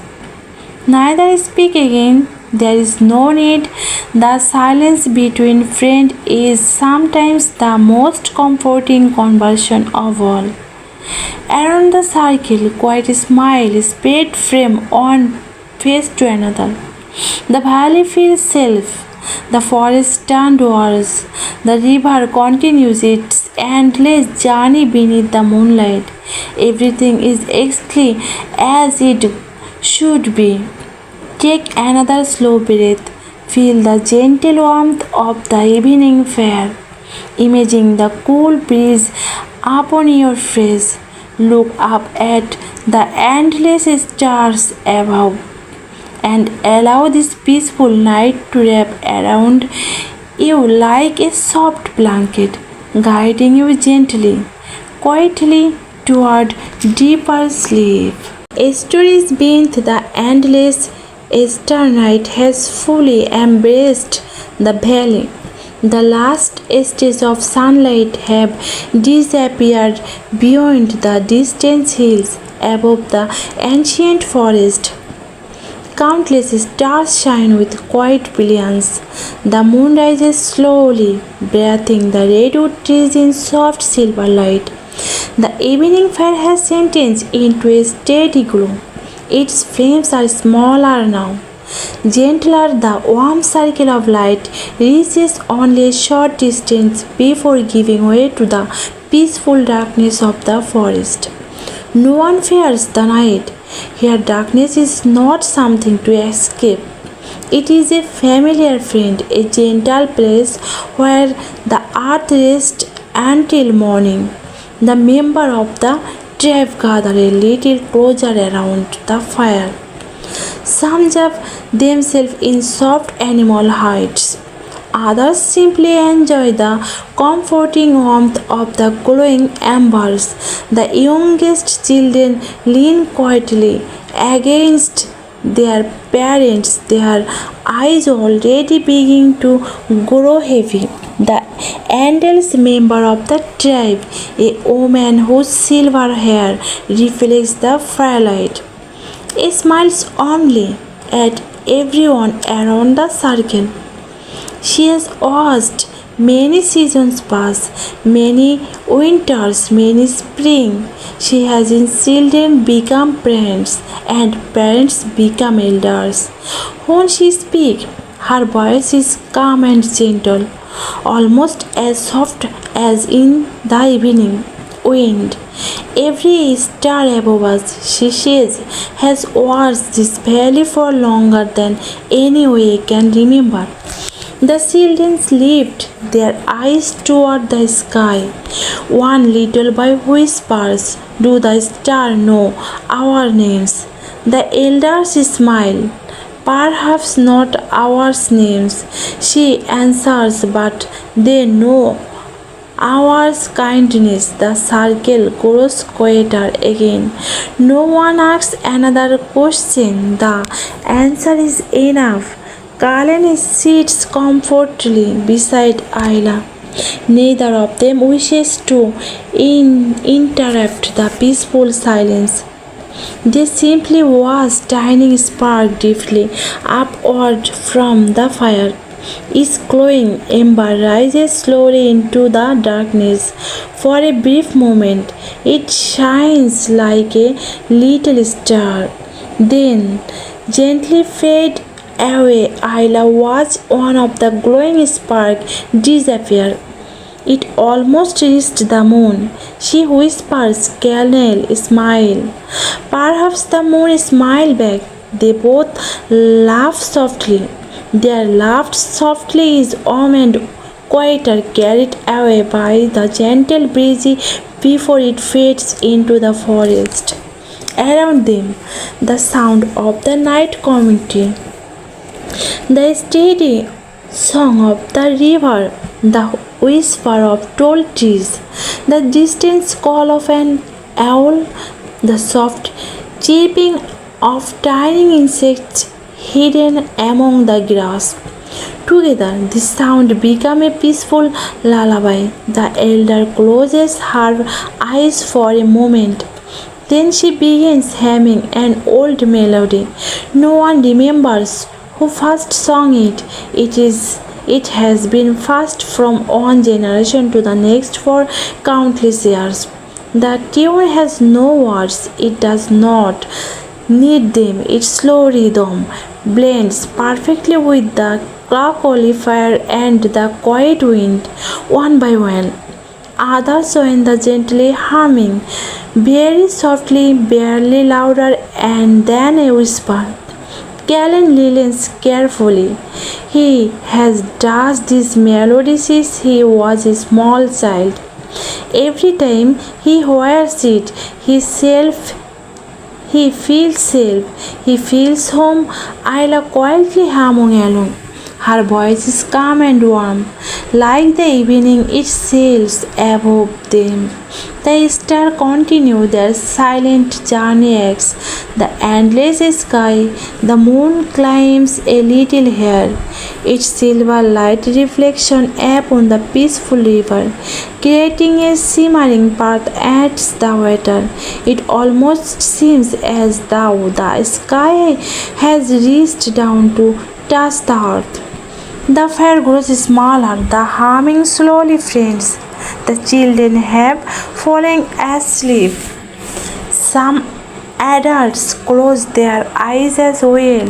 Neither speak again. There is no need. The silence between friends is sometimes the most comforting conversation of all. Around the circle, quite a smile spread from one face to another. The valley feels safe. The forest turns towards. The river continues its endless journey beneath the moonlight. Everything is exactly as it should be. Take another slow breath. Feel the gentle warmth of the evening fire. Imagine the cool breeze upon your face. Look up at the endless stars above and allow this peaceful night to wrap around you like a soft blanket, guiding you gently, quietly toward deeper sleep. Stories beneath the endless star night has fully embraced the valley. The last stages of sunlight have disappeared beyond the distant hills above the ancient forest. Countless stars shine with quiet brilliance. The moon rises slowly, bathing the redwood trees in soft silver light. The evening fire has changed into a steady glow. Its flames are smaller now. Gentler, the warm circle of light reaches only a short distance before giving way to the peaceful darkness of the forest. No one fears the night. Here, darkness is not something to escape. It is a familiar friend, a gentle place where the earth rests until morning. The members of the tribe gather a little closer around the fire. Some wrap themselves in soft animal hides. Others simply enjoy the comforting warmth of the glowing embers. The youngest children lean quietly against their parents, their eyes already beginning to grow heavy. The eldest member of the tribe, a woman whose silver hair reflects the firelight, smiles warmly at everyone around the circle. She has watched many seasons pass, many winters, many spring. She has seen children become parents and parents become elders. When she speaks, her voice is calm and gentle, almost as soft as in the evening wind. Every star above us, she says, has watched this valley for longer than any we can remember. The children lift their eyes toward the sky. One little boy whispers, "Do the stars know our names?" The elders smile. "Perhaps not our names," she answers, "but they know ours kindness." The circle grows quieter again. No one asks another question. The answer is enough. Kalen sits comfortably beside Ayla. Neither of them wishes to interrupt the peaceful silence. They simply watch tiny spark driftly upward from the fire. Each glowing ember rises slowly into the darkness. For a brief moment, it shines like a little star, then gently fades away. Ayla watched one of the glowing sparks disappear. It almost reached the moon. She whispers, "Colonel, smile." Perhaps the moon smiled back. They both laugh softly. Their laugh softly is warm and quieter, carried away by the gentle breeze before it fades into the forest. Around them, the sound of the night community, the steady song of the river, the whisper of tall trees, the distant call of an owl, the soft chirping of tiny insects hidden among the grass. Together, this sound became a peaceful lullaby. The elder closes her eyes for a moment. Then she begins humming an old melody. No one remembers who first sang it. It has been passed from one generation to the next for countless years. The tune has no words. It does not need them. Its slow rhythm blends perfectly with the crackly fire and the quiet wind. One by one, others join the gently humming, very softly, barely louder, and then a whisper. Callan listens carefully. He has done this melody since he was a small child. Every time he hears it, he feels safe. He feels home. Isla quietly humming along. Her voice is calm and warm, like the evening it sails above them. The stars continue their silent journey across the endless sky. The moon climbs a little higher, its silver light reflection upon the peaceful river, creating a shimmering path at the water. It almost seems as though the sky has reached down to touch the earth. The fire grows smaller, the humming slowly fades. The children have fallen asleep. Some adults close their eyes as well,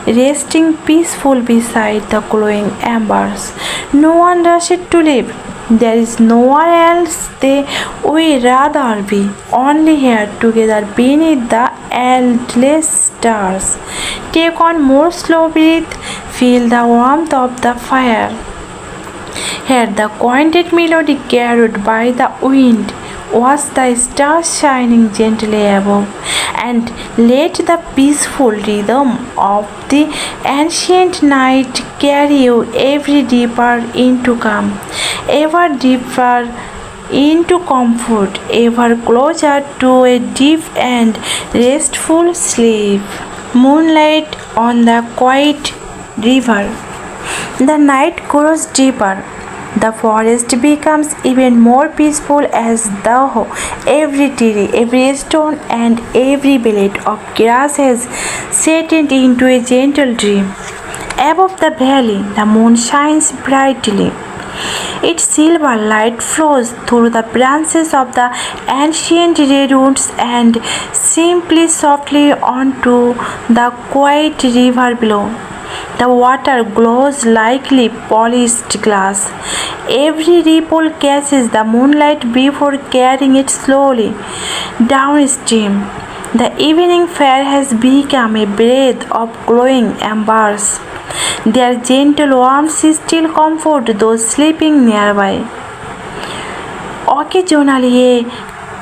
resting peaceful beside the glowing embers. No one rushes to leave. There is nowhere else they would rather be, only here together beneath the endless stars. Take one more slow breath, feel the warmth of the fire. Hear the quiet melody carried by the wind. Watch the stars shining gently above, and let the peaceful rhythm of the ancient night carry you ever deeper into calm, ever deeper into comfort, ever closer to a deep and restful sleep. Moonlight on the quiet river. The night grows deeper. The forest becomes even more peaceful as though every tree, every stone, and every blade of grass has settled into a gentle dream. Above the valley, the moon shines brightly. Its silver light flows through the branches of the ancient redwoods and simply softly onto the quiet river below. The water glows like polished glass. Every ripple catches the moonlight before carrying it slowly downstream. The evening fire has become a breath of glowing embers. Their gentle warmth still comfort those sleeping nearby. Occasionally, a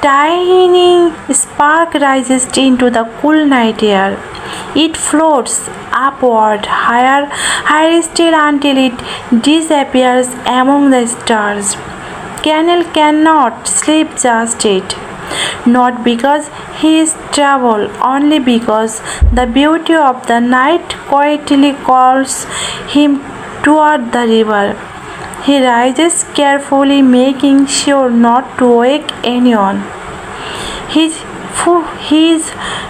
tiny spark rises into the cool night air. It floats upward, higher still until it disappears among the stars. Canal cannot sleep just yet, not because he is troubled, only because the beauty of the night quietly calls him toward the river. He rises carefully, making sure not to wake anyone. His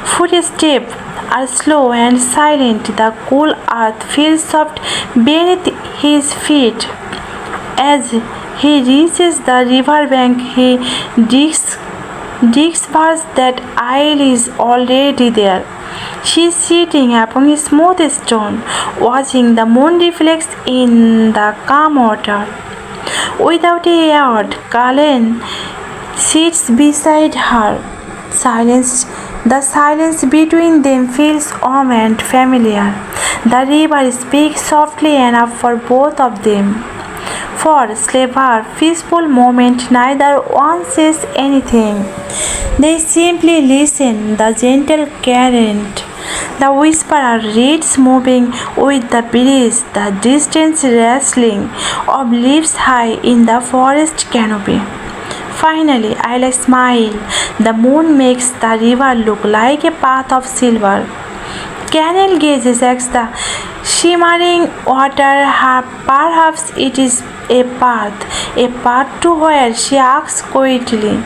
footsteps are slow and silent. The cool earth feels soft beneath his feet. As he reaches the river bank, he discovers that Isle is already there. She is sitting upon a smooth stone, watching the moon reflect in the calm water. Without a word, Kalen sits beside her. The silence between them feels warm and familiar. The river speaks softly enough for both of them. For a peaceful moment, neither one says anything. They simply listen, the gentle current, the whisper reeds moving with the breeze, the distant rustling of leaves high in the forest canopy. Finally, I'll smile. The moon makes the river look like a path of silver. Canal gazes at the shimmering water. Perhaps it is a path to where she asks quietly.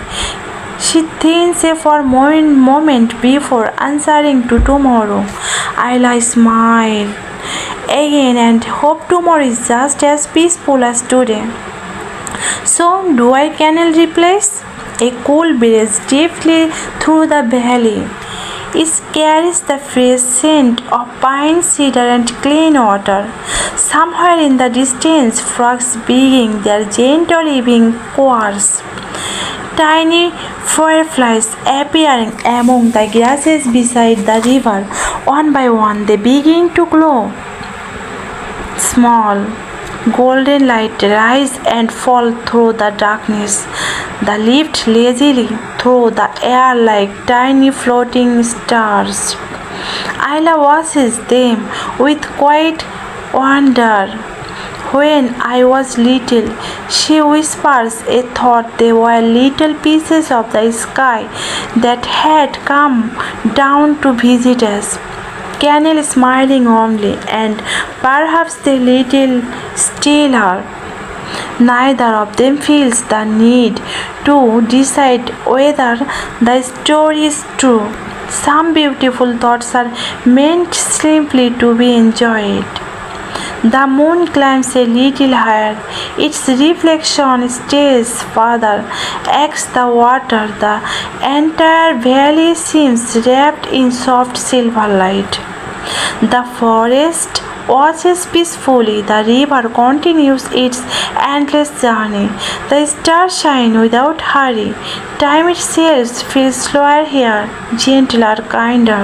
She thinks for a moment before answering to tomorrow. I'll smile again and hope tomorrow is just as peaceful as today. So, do I canal replace? A cool breeze deeply through the valley. It carries the fresh scent of pine, cedar, and clean water. Somewhere in the distance, frogs begin their gentle evening chorus. Tiny fireflies appearing among the grasses beside the river, One by one, they begin to glow. Small, golden light rise and fall through the darkness. They lift lazily through the air like tiny floating stars. Ayla watches them with quiet wonder. When I was little, she whispers a thought they were little pieces of the sky that had come down to visit us. Canel smiling only, and perhaps the little still her. Neither of them feels the need to decide whether the story is true. Some beautiful thoughts are meant simply to be enjoyed. The moon climbs a little higher. Its reflection stays farther, eggs the water. The entire valley seems wrapped in soft silver light. The forest watches peacefully. The river continues its endless journey. The stars shine without hurry. Time itself feels slower here, gentler, kinder.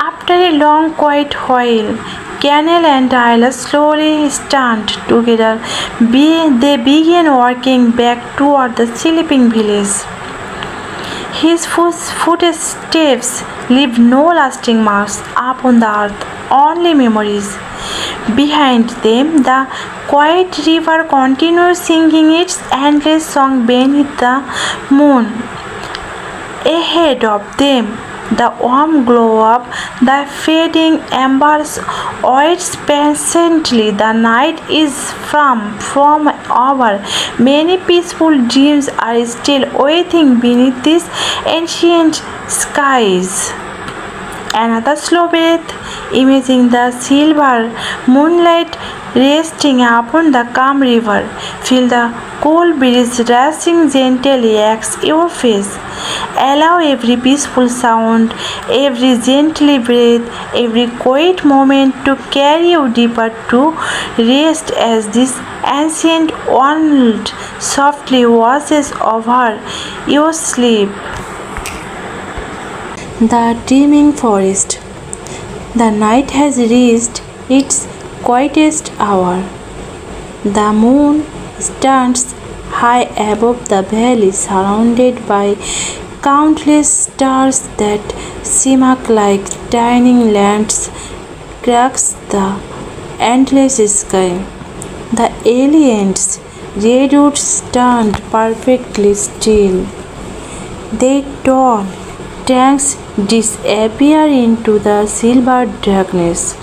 After a long quiet while, Canel and Ayla slowly stand together. They begin walking back toward the sleeping village. His footsteps leave no lasting marks upon the earth, only memories. Behind them, the quiet river continues singing its endless song beneath the moon. Ahead of them, the warm glow of the fading embers waits patiently. The night is from over. Many peaceful dreams are still waiting beneath these ancient skies. Another slow breath, imaging the silver moonlight resting upon the calm river. Feel the cool breeze rushing gently against your face. Allow every peaceful sound, every gentle breath, every quiet moment to carry you deeper to rest as this ancient world softly washes over your sleep. The dreaming forest. The night has reached its quietest hour. The moon stands high above the valley, surrounded by countless stars that shimmer like tiny lamps cracks the endless sky. The aliens' redwoods stand perfectly still. Their tall trunks disappear into the silver darkness,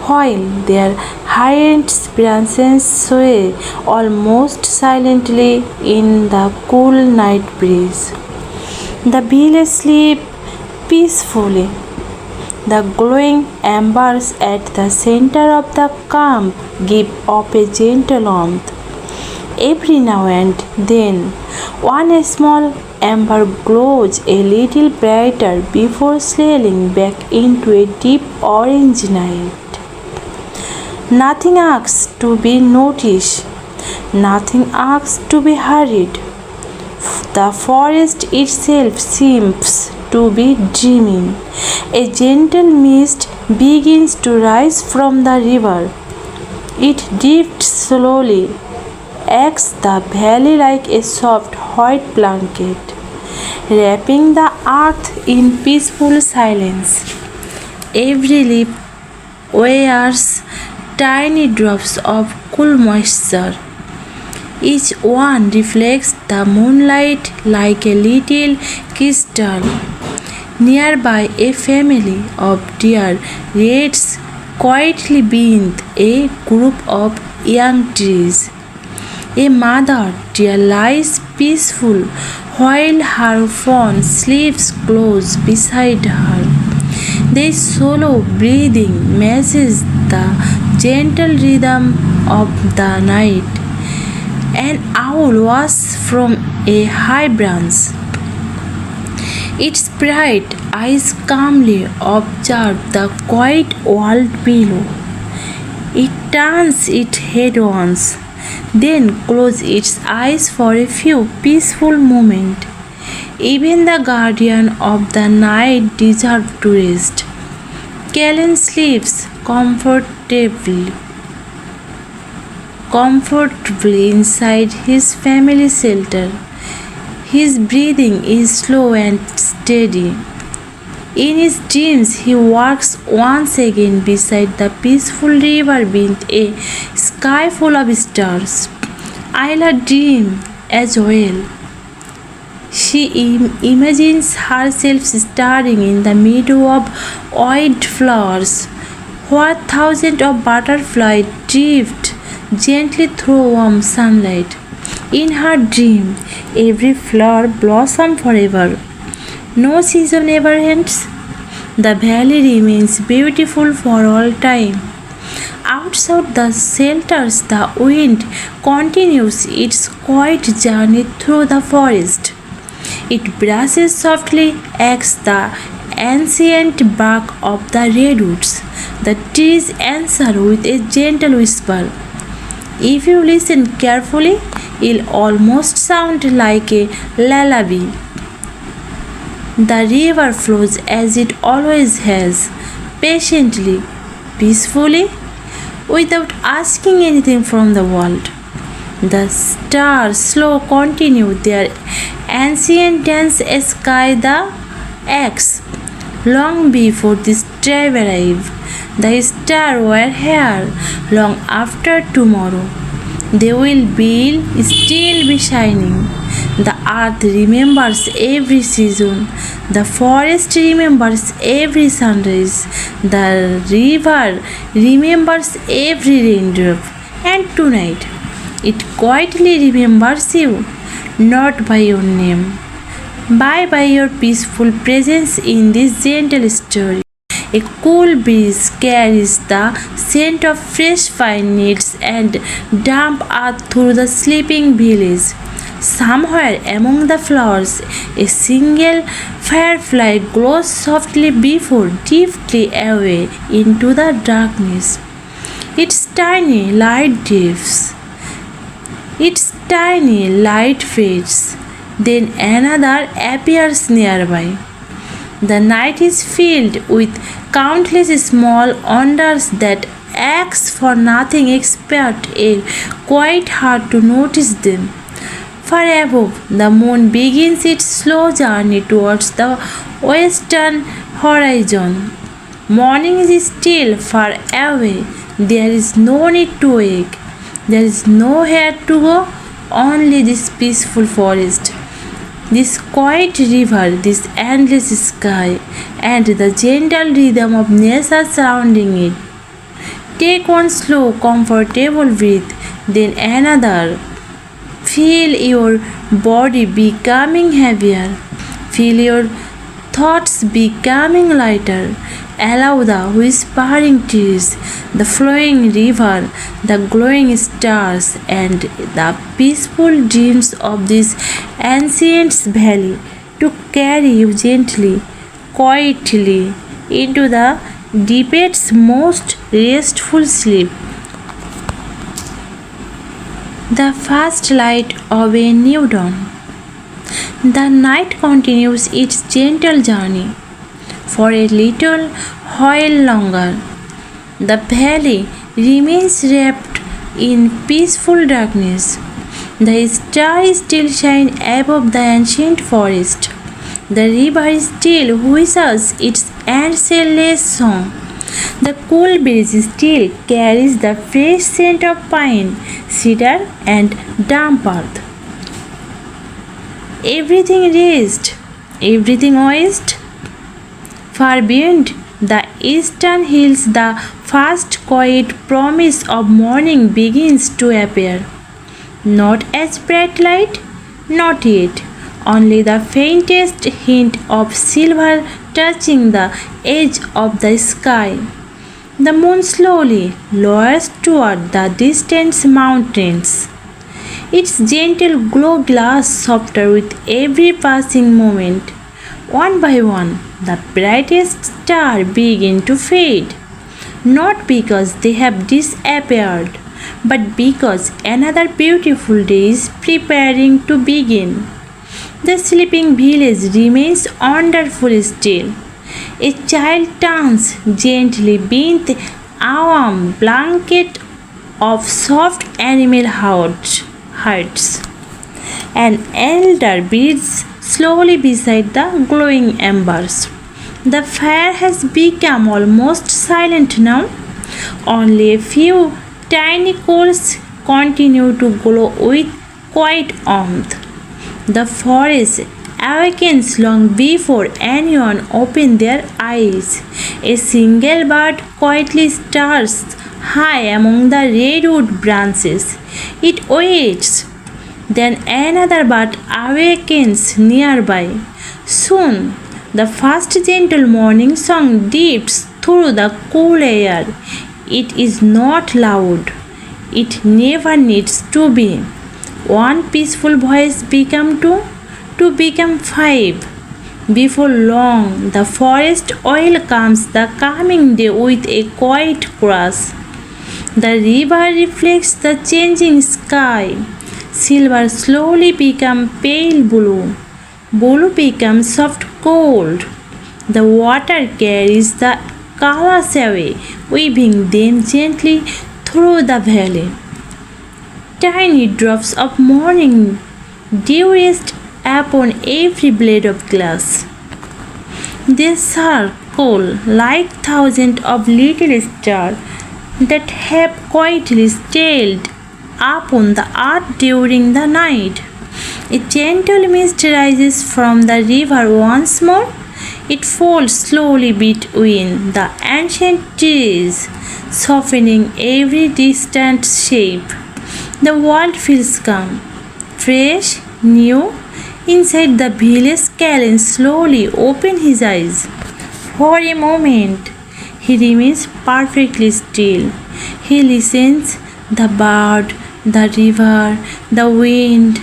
while their giant branches sway almost silently in the cool night breeze. The village sleeps peacefully. The glowing embers at the center of the camp give off a gentle warmth. Every now and then, one small ember glows a little brighter before sliding back into a deep orange night. Nothing asks to be noticed, nothing asks to be hurried. The forest itself seems to be dreaming. A gentle mist begins to rise from the river. It drifts slowly, acts the valley like a soft white blanket, wrapping the earth in peaceful silence. Every leaf wears tiny drops of cool moisture. Each one reflects the moonlight like a little crystal. Nearby, a family of deer rests quietly beneath a group of young trees. A mother deer lies peaceful while her fawn sleeps close beside her. Their slow breathing matches the gentle rhythm of the night. An owl was from a high branch. Its bright eyes calmly observe the quiet world below. It turns its head once, then closes its eyes for a few peaceful moments. Even the guardian of the night deserves to rest. Kellen sleeps comfortably inside his family shelter. His breathing is slow and steady. In his dreams, he walks once again beside the peaceful river beneath a sky full of stars. Isla dreams as well. She imagines herself standing in the meadow of white flowers, where thousands of butterflies drift gently through warm sunlight. In her dream, every flower blossoms forever. No season ever ends. The valley remains beautiful for all time. Outside the shelters, the wind continues its quiet journey through the forest. It brushes softly against the ancient bark of the redwoods. The trees answer with a gentle whisper. If you listen carefully, it'll almost sound like a lullaby. The river flows as it always has, patiently, peacefully, without asking anything from the world. The stars slow continue their ancient dance sky the X. Long before this tribe arrived, the stars were here. Long after tomorrow, they will still be shining. The earth remembers every season. The forest remembers every sunrise. The river remembers every raindrop. And tonight, it quietly remembers you, not by your name, but by your peaceful presence in this gentle story. A cool breeze carries the scent of fresh pine needles and damp earth through the sleeping village. Somewhere among the flowers, a single firefly glows softly before drifting away into the darkness. Its tiny light dips. Its tiny light fades. Then another appears nearby. The night is filled with countless small wonders that ask for nothing except a quiet heart to notice them. Far above, the moon begins its slow journey towards the western horizon. Morning is still far away. There is no need to wake. There is nowhere to go, only this peaceful forest, this quiet river, this endless sky, and the gentle rhythm of nature surrounding it. Take one slow, comfortable breath, then another. Feel your body becoming heavier. Feel your thoughts becoming lighter. Allow the whispering trees, the flowing river, the glowing stars, and the peaceful dreams of this ancient valley to carry you gently, quietly into the deepest, most restful sleep. The first light of a new dawn. The night continues its gentle journey for a little while longer. The valley remains wrapped in peaceful darkness. The stars still shine above the ancient forest. The river still whistles its endless song. The cool breeze still carries the fresh scent of pine, cedar, and damp earth. Everything rests, everything waits. Far beyond the eastern hills, the first quiet promise of morning begins to appear. Not as bright light, not yet, only the faintest hint of silver touching the edge of the sky. The moon slowly lowers toward the distant mountains. Its gentle glow glows softer with every passing moment. One by one, the brightest stars begin to fade, not because they have disappeared, but because another beautiful day is preparing to begin. The sleeping village remains wonderful still. A child turns gently beneath a warm blanket of soft animal hearts. An elder breathes slowly beside the glowing embers. The fire has become almost silent now. Only a few tiny coals continue to glow with quiet warmth. The forest awakens long before anyone opens their eyes. A single bird quietly stirs high among the redwood branches. It waits. Then another bird awakens nearby. Soon, the first gentle morning song drifts through the cool air. It is not loud. It never needs to be. One peaceful voice become two become five. Before long, the forest welcomes the coming day with a quiet crash. The river reflects the changing sky. Silver slowly becomes pale blue. Blue becomes soft gold. The water carries the colors away, weaving them gently through the valley. Tiny drops of morning dew rest upon every blade of grass. They circle like thousands of little stars that have quietly sailed upon the earth during the night. A gentle mist rises from the river once more. It falls slowly between the ancient trees, softening every distant shape. The world feels calm, fresh, new. Inside the village, Callan slowly opens his eyes. For a moment, he remains perfectly still. He listens the bird, the river, the wind,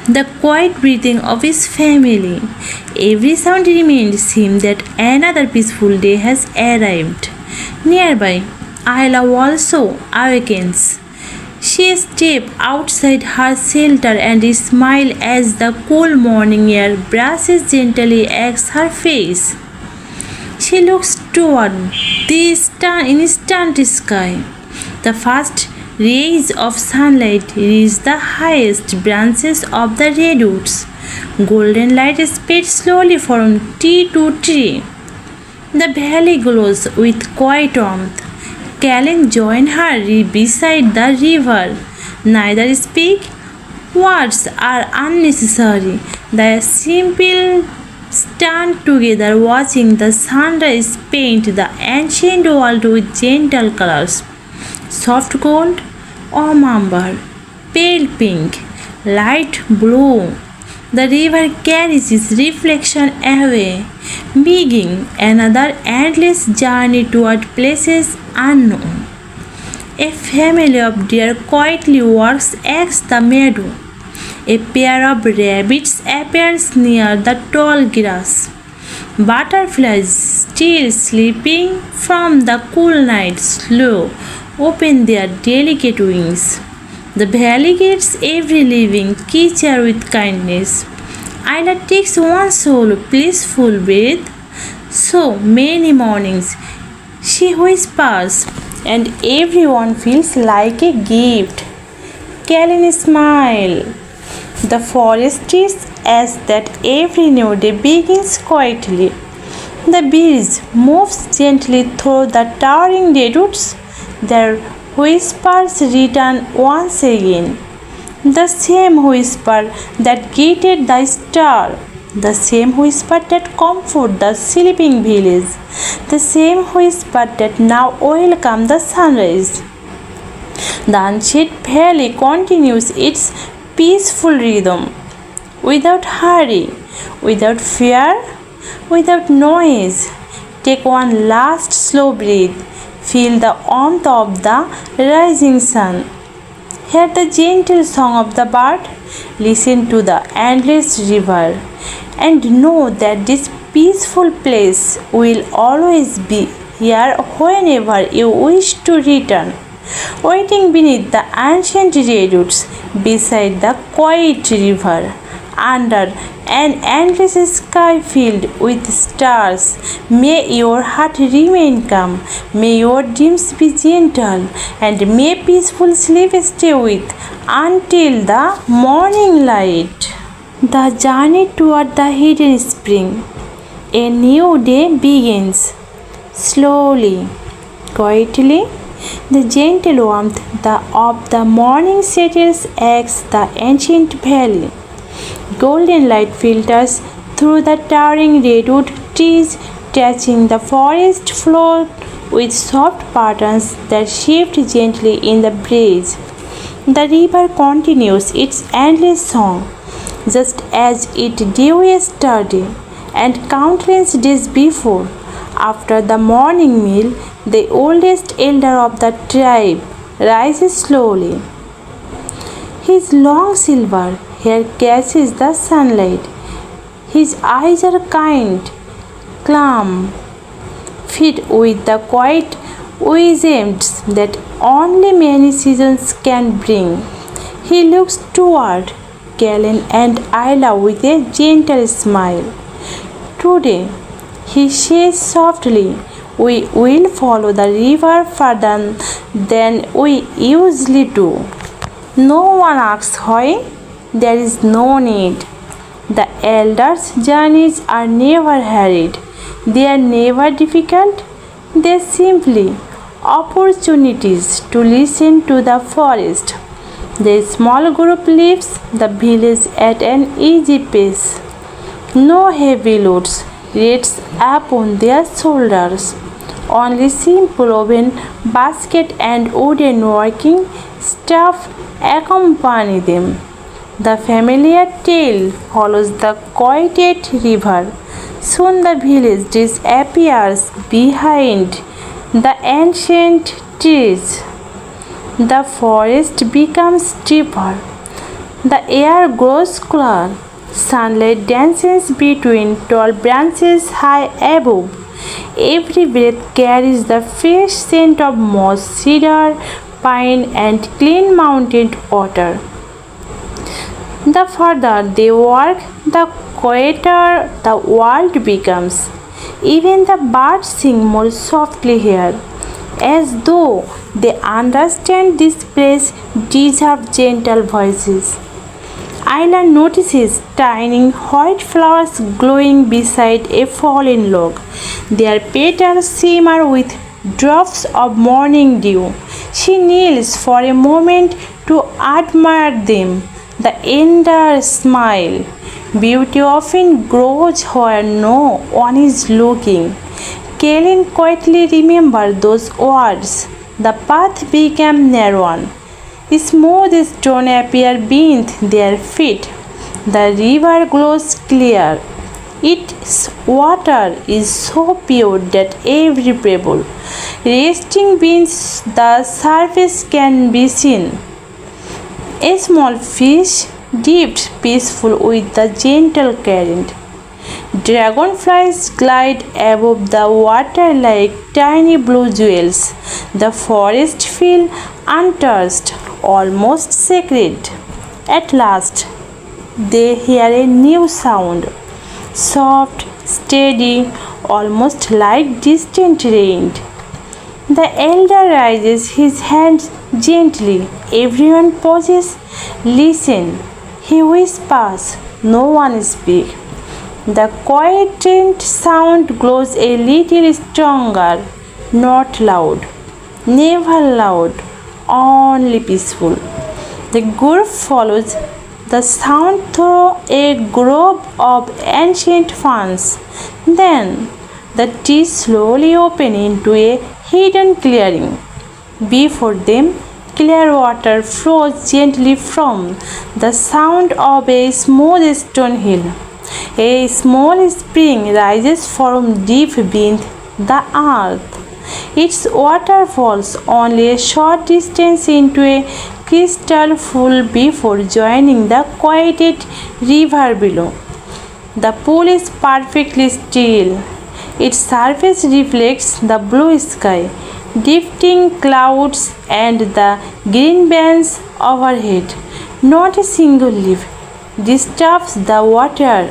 the quiet breathing of his family. Every sound reminds him that another peaceful day has arrived. Nearby, Ayla also awakens. She steps outside her shelter and smiles as the cool morning air brushes gently against her face. She looks toward the instant sky. The first rays of sunlight reach the highest branches of the redwoods. Golden light spreads slowly from tree to tree. The valley glows with quiet warmth. Callan joins her beside the river. Neither speak. Words are unnecessary. They simply stand together watching the sunrise paint the ancient world with gentle colors. Soft gold, warm amber, pale pink, light blue. The river carries its reflection away, beginning another endless journey toward places unknown. A family of deer quietly walks across the meadow. A pair of rabbits appears near the tall grass. Butterflies, still sleeping from the cool night, slow open their delicate wings. The valley greets every living creature with kindness. Ida takes one soul blissful breath. So many mornings she whispers, and everyone feels like a gift. Callan smile. The forest trees as that every new day begins quietly. The breeze moves gently through the towering redwoods. Their whispers return once again. The same whisper that greeted the star, the same whisper that comforted the sleeping village, the same whisper that now welcomes the sunrise. The unshed valley continues its peaceful rhythm, without hurry, without fear, without noise. Take one last slow breath. Feel the warmth of the rising sun. Hear the gentle song of the bird. Listen to the endless river. And know that this peaceful place will always be here whenever you wish to return. Waiting beneath the ancient redwoods beside the quiet river. under an endless sky filled with stars. May your heart remain calm, may your dreams be gentle, and may peaceful sleep stay with until the morning light. The journey toward the hidden spring. A new day begins. Slowly, quietly, the gentle warmth of the morning settles across the ancient valley. Golden light filters through the towering redwood trees, touching the forest floor with soft patterns that shift gently in the breeze. The river continues its endless song, just as it did yesterday and countless days before. After the morning meal, the oldest elder of the tribe rises slowly. His long silver hair catches the sunlight. His eyes are kind, calm, filled with the quiet wisdom that only many seasons can bring. He looks toward Galen and Isla with a gentle smile. Today, he says softly, we will follow the river further than we usually do. No one asks why. There is no need. The elders' journeys are never hurried. They are never difficult. They are simply opportunities to listen to the forest. The small group leaves the village at an easy pace. No heavy loads rests upon their shoulders. Only simple woven basket and wooden working staff accompany them. The familiar tale follows the quiet river. Soon the village disappears behind the ancient trees. The forest becomes deeper. The air grows cooler. Sunlight dances between tall branches high above. Every breath carries the fresh scent of moss, cedar, pine, and clean mountain water. The further they walk, the quieter the world becomes. Even the birds sing more softly here, as though they understand this place deserves gentle voices. Isla notices tiny white flowers glowing beside a fallen log. Their petals shimmer with drops of morning dew. She kneels for a moment to admire them. The elder smile. Beauty often grows where no one is looking. Kellen quietly remembered those words. The path became narrow. Smooth stone appear beneath their feet. The river glows clear. Its water is so pure that every pebble resting beneath the surface can be seen. A small fish dipped peaceful with the gentle current. Dragonflies glide above the water like tiny blue jewels. The forest feels untouched, almost sacred. At last, they hear a new sound, soft, steady, almost like distant rain. The elder raises his hands gently. Everyone pauses. Listen, he whispers. No one speaks. The quiet sound grows a little stronger, not loud, never loud, only peaceful. The group follows the sound through a grove of ancient ferns. Then the trees slowly open into a hidden clearing. Before them, clear water flows gently from the sound of a smooth stone hill. A small spring rises from deep beneath the earth. Its water falls only a short distance into a crystal pool before joining the quiet river below. The pool is perfectly still. Its surface reflects the blue sky, drifting clouds, and the green banks overhead. Not a single leaf disturbs the water.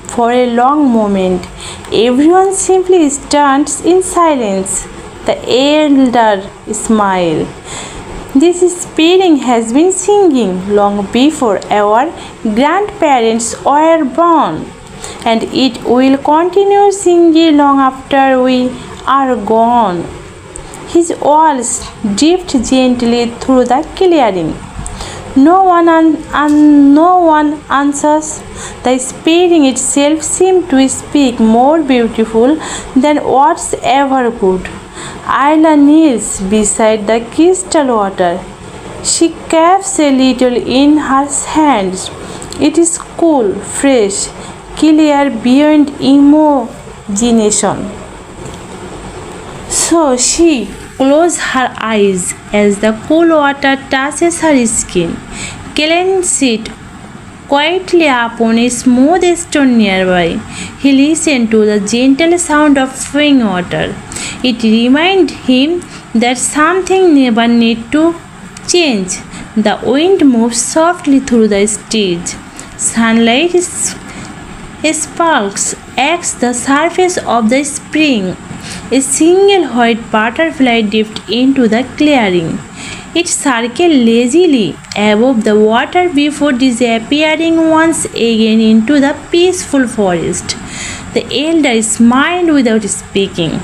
For a long moment, everyone simply stands in silence. The elder smiled. This spring has been singing long before our grandparents were born, and it will continue singing long after we are gone. His walls drift gently through the clearing. No one answers. The spring itself seemed to speak more beautiful than words ever could. Ayla kneels beside the crystal water. She caps a little in her hands. It is cool, fresh, clear beyond imagination. So she closes her eyes as the cool water touches her skin. Kellen sits quietly upon a smooth stone nearby. He listens to the gentle sound of flowing water. It reminds him that something never needs to change. The wind moves softly through the stage. Sunlight sparks at the surface of the spring. A single white butterfly dipped into the clearing. It circled lazily above the water before disappearing once again into the peaceful forest. The elder smiled without speaking.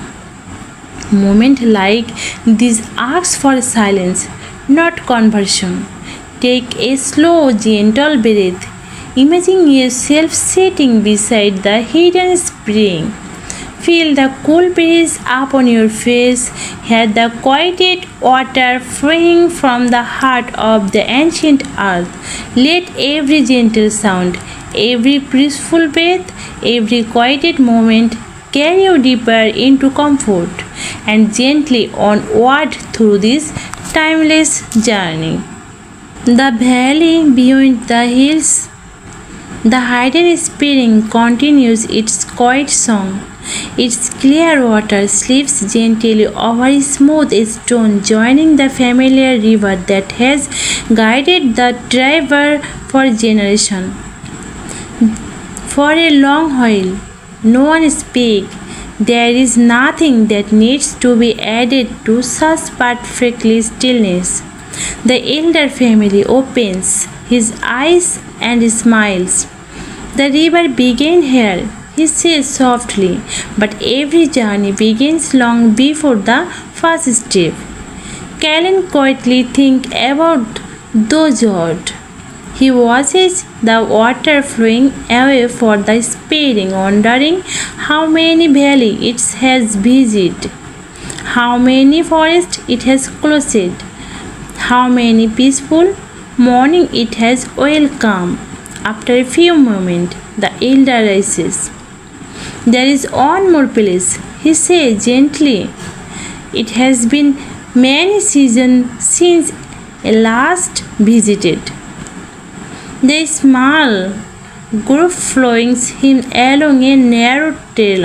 Moments like these ask for silence, not conversion. Take a slow, gentle breath. Imagine yourself sitting beside the hidden spring. Feel the cool breeze upon your face. Hear the quiet water flowing from the heart of the ancient earth. Let every gentle sound, every peaceful breath, every quiet moment carry you deeper into comfort and gently onward through this timeless journey. The valley beyond the hills, the hidden spring continues its quiet song. Its clear water slips gently over smooth stone, joining the familiar river that has guided the driver for generations. For a long while, no one speaks. There is nothing that needs to be added to such perfect stillness. The elder family opens his eyes and smiles. The river began here, he says softly, but every journey begins long before the first step. Callan quietly thinks about those words. He watches the water flowing away for the spring, wondering how many valleys it has visited, how many forests it has closed, how many peaceful mornings it has welcomed. After a few moments, the elder rises. There is one more place, he says gently. It has been many seasons since I last visited. The small group follows him along a narrow trail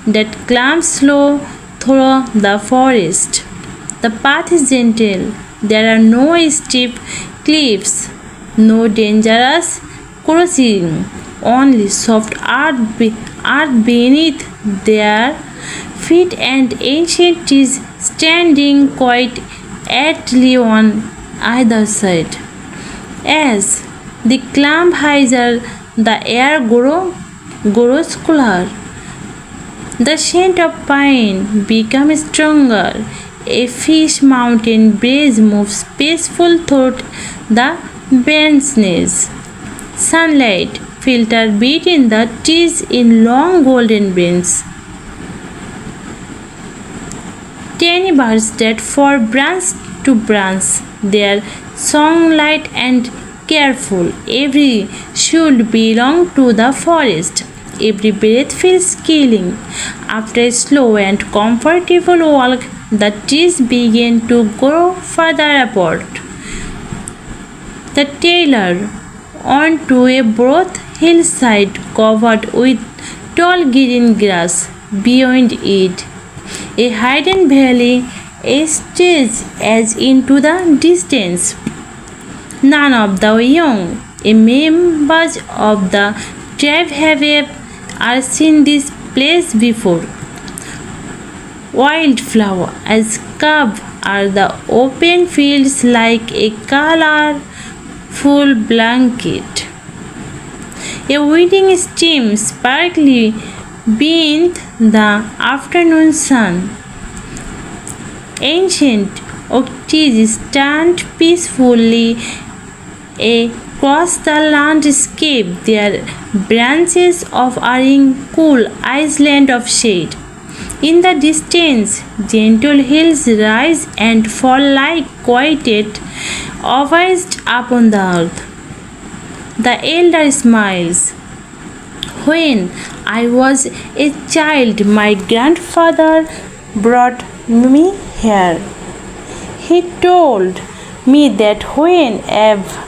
that climbs slow through the forest. The path is gentle. There are no steep cliffs, no dangerous crossing, only soft earth beneath their feet and ancient trees standing quietly on either side. As they climb higher, the air grows cooler. The scent of pine becomes stronger. A fish mountain breeze moves peaceful through the branches. Sunlight filters between the trees in long golden bands. Tiny birds that fall branch to branch, their song light and careful. Every should belong to the forest. Every breath feels killing. After a slow and comfortable walk, the trees begin to grow further apart. The trailer onto a broad hillside covered with tall green grass. Beyond it, a hidden valley stretches as into the distance. None of the young Members of the tribe have seen this place before. Wildflower as carved are the open fields like a colorful blanket. A winding stream sparkly beneath the afternoon sun. Ancient oak trees stand peacefully across the landscape, their branches offering cool island of shade. In the distance, gentle hills rise and fall like quiet oases upon the earth. The elder smiles. When I was a child, my grandfather brought me here. He told me that whenever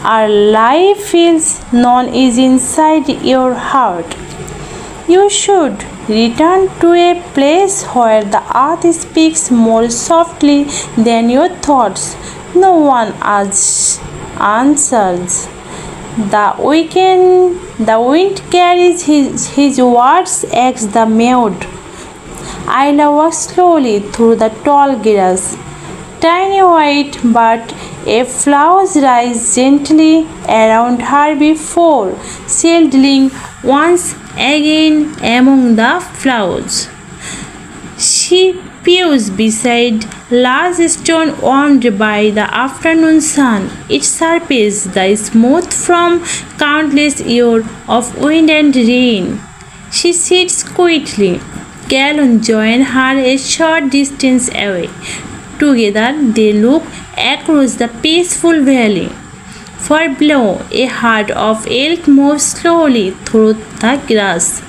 our life feels none is inside your heart, you should return to a place where the earth speaks more softly than your thoughts. No one answers. The wind carries his words as the mute. Ayla walks slowly through the tall grass. Tiny white but a flowers rise gently around her before settling once again among the flowers. She pews beside large stone warmed by the afternoon sun. Its surface is smooth from countless years of wind and rain. She sits quietly. Gallon joins her a short distance away. Together they look across the peaceful valley. Far below, a herd of elk moves slowly through the grass.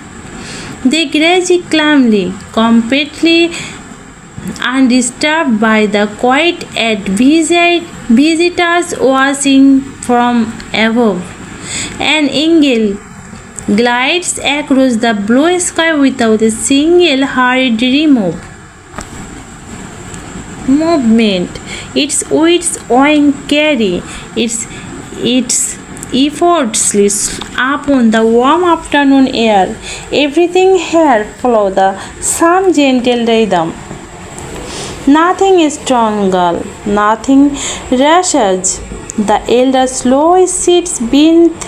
They graze calmly, completely undisturbed by the quiet at visitors watching from above. An eagle glides across the blue sky without a single hurried movement. Its wings carry its effortlessly upon the warm afternoon air. Everything here follows the same gentle rhythm. Nothing is strangled, nothing rushes. The elder slowly sits beneath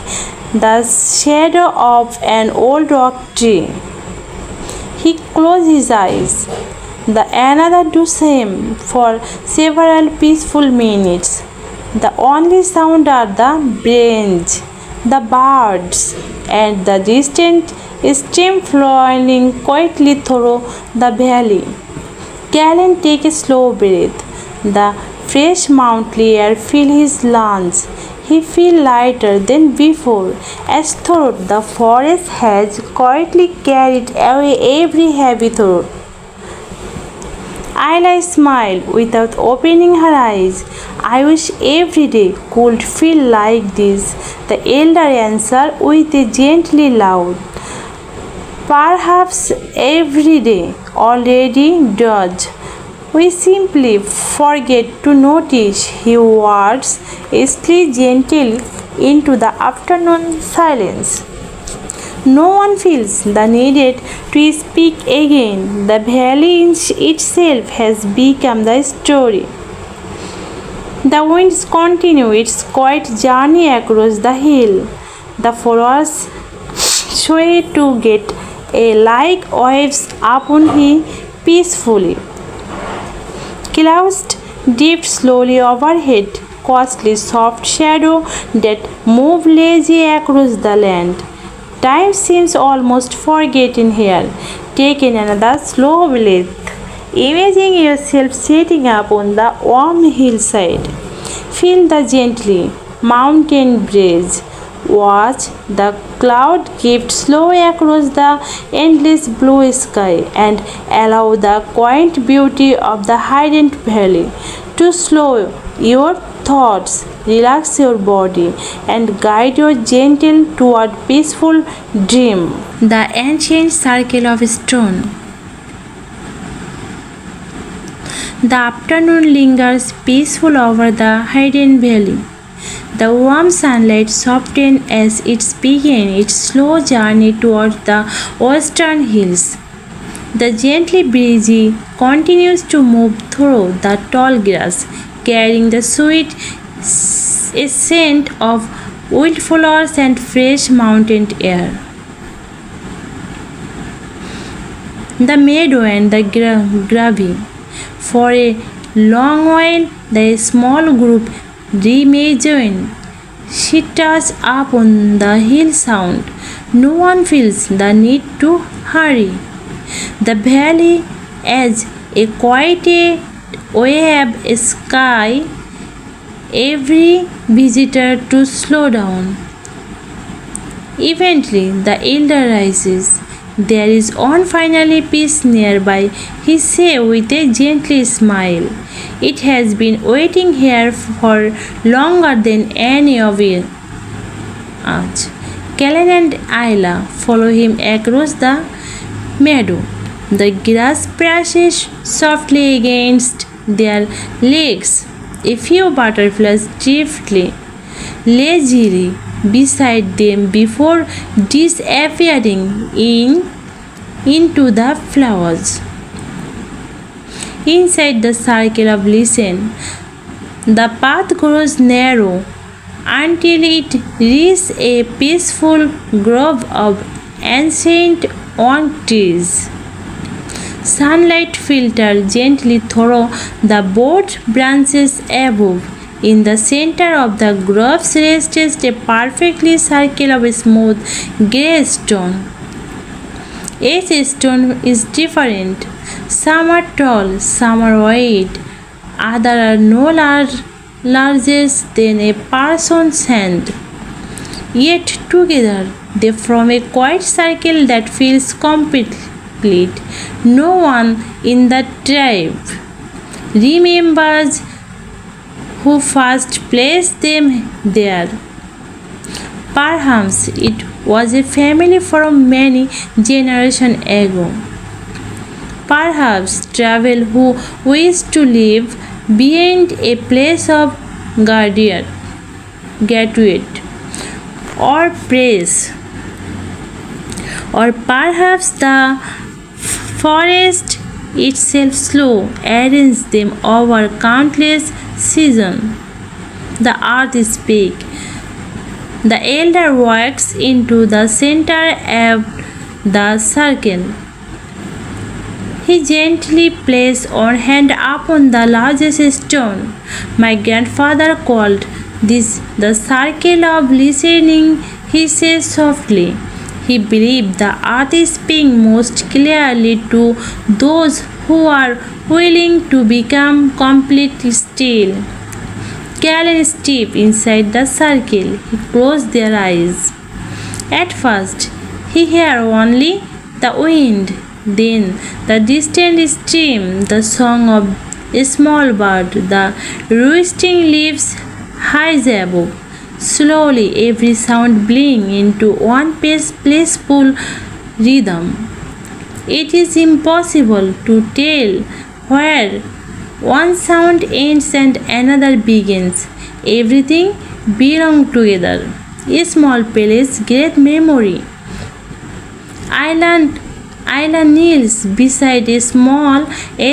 the shadow of an old oak tree. He closes his eyes. The another do same for several peaceful minutes. The only sound are the branch, the birds, and the distant stream flowing quietly through the valley. Galen takes a slow breath. The fresh mountain air fills his lungs. He feels lighter than before, as though the forest has quietly carried away every heavy thought. Ayla smiled without opening her eyes. I wish every day could feel like this, the elder answered with a gently loud. Perhaps every day already does. We simply forget to notice his words slid gently into the afternoon silence. No one feels the need to speak again. The valley itself has become the story. The winds continue its quiet journey across the hill. The flowers sway to get like waves upon him peacefully. Clouds drift slowly overhead, costly soft shadow that move lazy across the land. Time seems almost forgotten here. Take another slow breath. Imagine yourself sitting up on the warm hillside. Feel the gently mountain breeze. Watch the cloud drift slowly across the endless blue sky and allow the quiet beauty of the hidden valley to slow your thoughts, relax your body, and guide you gentle toward peaceful dream. The ancient circle of stone. The afternoon lingers peaceful over the hidden valley. The warm sunlight softened as it began its slow journey towards the western hills. The gently breezy continues to move through the tall grass, carrying the sweet scent of wildflowers and fresh mountain air. The meadow and the gravy. For a long while, the small group remained. She touched up on the hill sound. No one feels the need to hurry. The valley as a quiet wave sky every visitor to slow down. Eventually, the elder rises. There is one finally peace nearby, he said with a gentle smile. It has been waiting here for longer than any of you. Kellen and Isla follow him across the meadow. The grass brushes softly against their legs. A few butterflies drift lazily beside them before disappearing into the flowers. Inside the circle of listen, the path grows narrow until it reaches a peaceful grove of ancient oak trees. Sunlight filters gently through the broad branches above. In the center of the grove rests a perfectly circle of smooth grey stone. Each stone is different. Some are tall, some are wide, others are no larger than a person's hand. Yet together they form a quiet circle that feels complete. No one in the tribe remembers who first placed them there. Perhaps it was a family from many generations ago. Perhaps travel who wished to live behind a place of gratitude or praise. Or perhaps the forest itself slow arranged them over countless seasons. The earth is big. The elder walks into the center of the circle. He gently placed one hand upon the largest stone. My grandfather called this the circle of listening, he said softly. He believed the earth speaks most clearly to those who are willing to become completely still. Callan stepped inside the circle. He closed their eyes. At first, he heard only the wind, then the distant stream, the song of a small bird, the roosting leaves high above. Slowly, every sound blending into one peaceful rhythm. It is impossible to tell where one sound ends and another begins. Everything belongs together. A small palace, great memory. Island kneels beside a small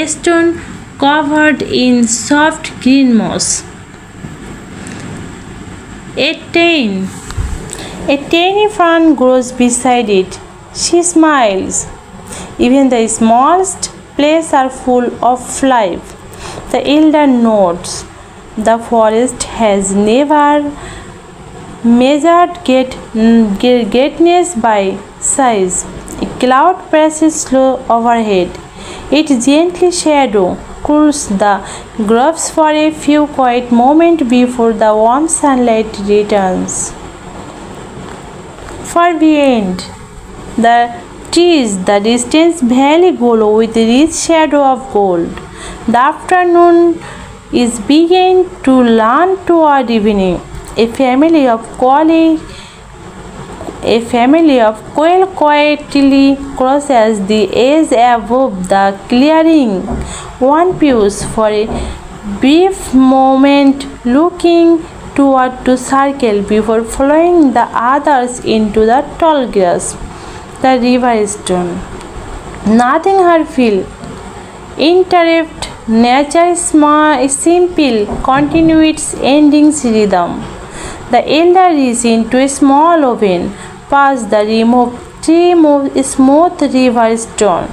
stone covered in soft green moss. A tiny fern grows beside it. She smiles. Even the smallest places are full of life. The elder nods. The forest has never measured greatness by size. A cloud passes slow overhead. Its gentle shadow cools the groves for a few quiet moments before the warm sunlight returns. Far beyond the trees, the distant valley glows with rich shadow of gold. The afternoon is beginning to lean toward evening. A family of quail quietly crosses the edge above the clearing. One pews for a brief moment, looking toward to circle before following the others into the tall grass. The river stone. Nothing her feel. Interrupt nature simple continue its endings rhythm. The elder reaches into a small oven, past the remove smooth river stone.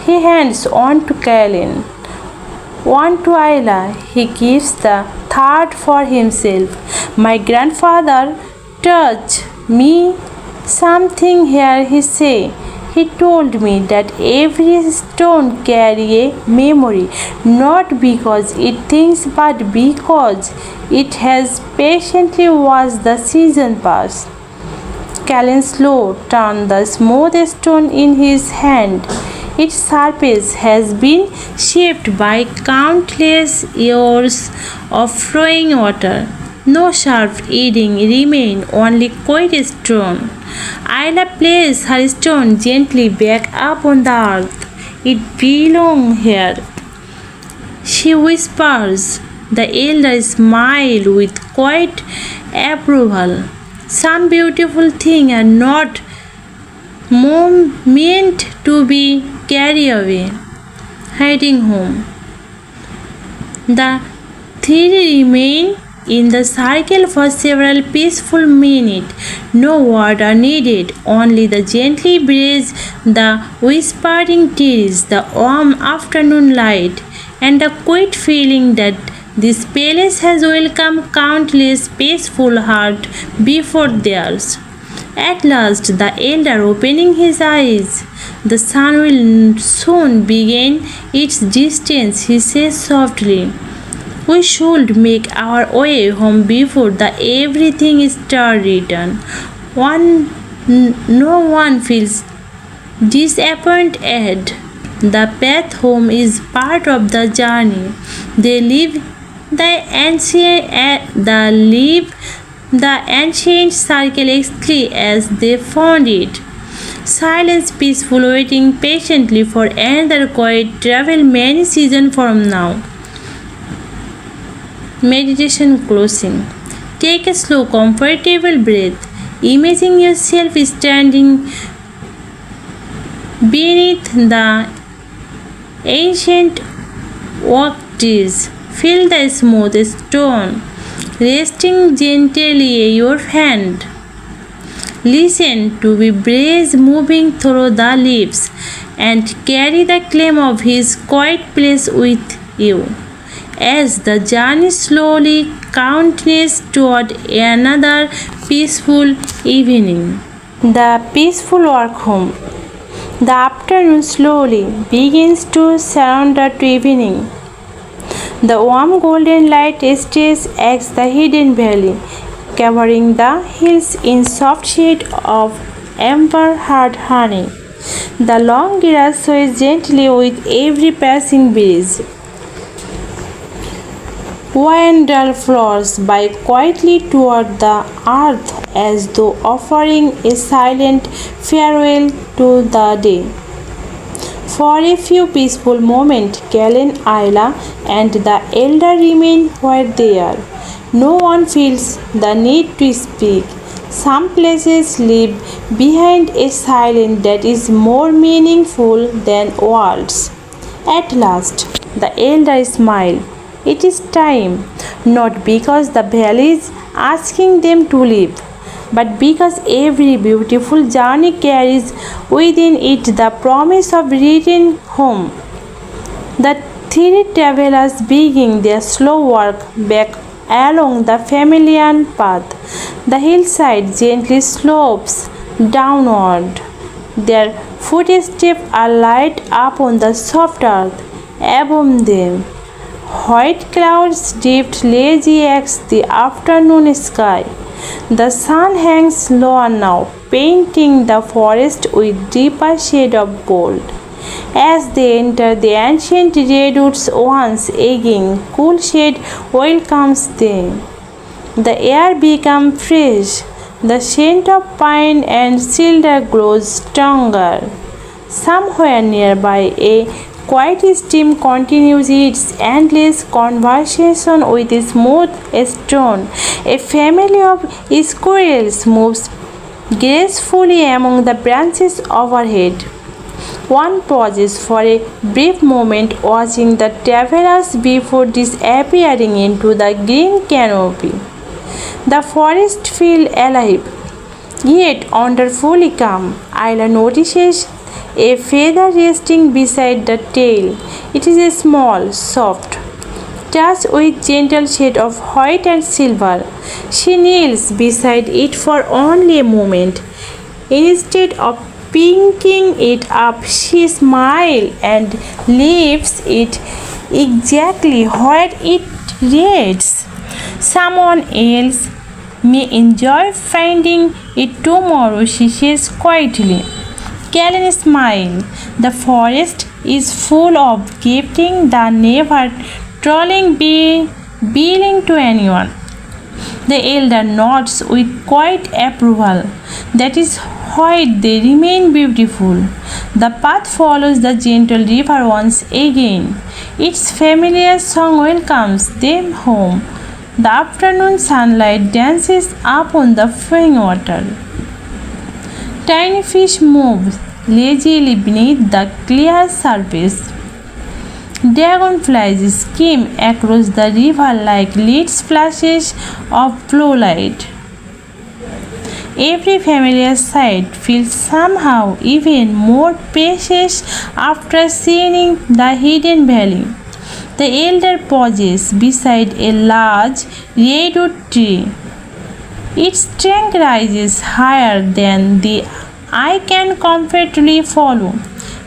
He hands on to Kalin, one to Ayla. He gives the third for himself. My grandfather touched me something here, he say. He told me that every stone carries a memory, not because it thinks but because it has patiently watched the season pass. Callan slow turned the smooth stone in his hand. Its surface has been shaped by countless years of flowing water. No sharp edging remain, only quiet stone. Ayla places her stone gently back up on the earth. It belongs here, she whispers. The elder smiles with quiet approval. Some beautiful things are not meant to be carried away. Heading home. The three remain in the circle for several peaceful minutes. No words are needed, only the gently breeze, the whispering trees, the warm afternoon light, and the quiet feeling that this palace has welcomed countless peaceful hearts before theirs. At last, the elder opening his eyes. The sun will soon begin its distance, he says softly. We should make our way home before the everything is return. No one feels disappointed. The path home is part of the journey. They leave the ancient circle exactly as they found it. Silence peaceful waiting patiently for another quiet travel many seasons from now. Meditation closing. Take a slow, comfortable breath. Imagine yourself standing beneath the ancient oak trees. Feel the smooth stone resting gently in your hand. Listen to the breeze moving through the leaves and carry the claim of his quiet place with you. As the journey slowly continues toward another peaceful evening. The peaceful walk home. The afternoon slowly begins to surrender to evening. The warm golden light stays as the hidden valley, covering the hills in soft shade of amber hard honey. The long grass sways gently with every passing breeze. Wind flows by quietly toward the earth as though offering a silent farewell to the day. For a few peaceful moments, Kellen, Ayla, and the elder remain where they are. No one feels the need to speak. Some places leave behind a silence that is more meaningful than words. At last, the elder smiled. It is time, not because the valley is asking them to leave, but because every beautiful journey carries within it the promise of returning home. The three travelers begin their slow walk back along the familiar path. The hillside gently slopes downward. Their footsteps are light upon the soft earth above them. White clouds drift lazy across the afternoon sky. The sun hangs lower now, painting the forest with deeper shade of gold. As they enter the ancient redwoods once again, cool shade welcomes them. The air becomes fresh. The scent of pine and cedar grows stronger. Somewhere nearby, a quiet stream continues its endless conversation with a smooth stone. A family of squirrels moves gracefully among the branches overhead. One pauses for a brief moment, watching the travelers before disappearing into the green canopy. The forest feels alive, yet wonderfully calm. Ayla notices a feather resting beside the tail. It is a small, soft, touch with gentle shade of white and silver. She kneels beside it for only a moment. Instead of picking it up, she smiles and leaves it exactly where it rests. Someone else may enjoy finding it tomorrow, she says quietly. Kellen smiled. The forest is full of gifting the never trolling belonging to anyone. The elder nods with quiet approval. That is why they remain beautiful. The path follows the gentle river once again. Its familiar song welcomes them home. The afternoon sunlight dances upon the flowing water. Tiny fish move lazily beneath the clear surface. Dragonflies skim across the river like little splashes of blue light. Every familiar sight feels somehow even more precious after seeing the hidden valley. The elder pauses beside a large redwood tree. Its trunk rises higher than the eye can comfortably follow.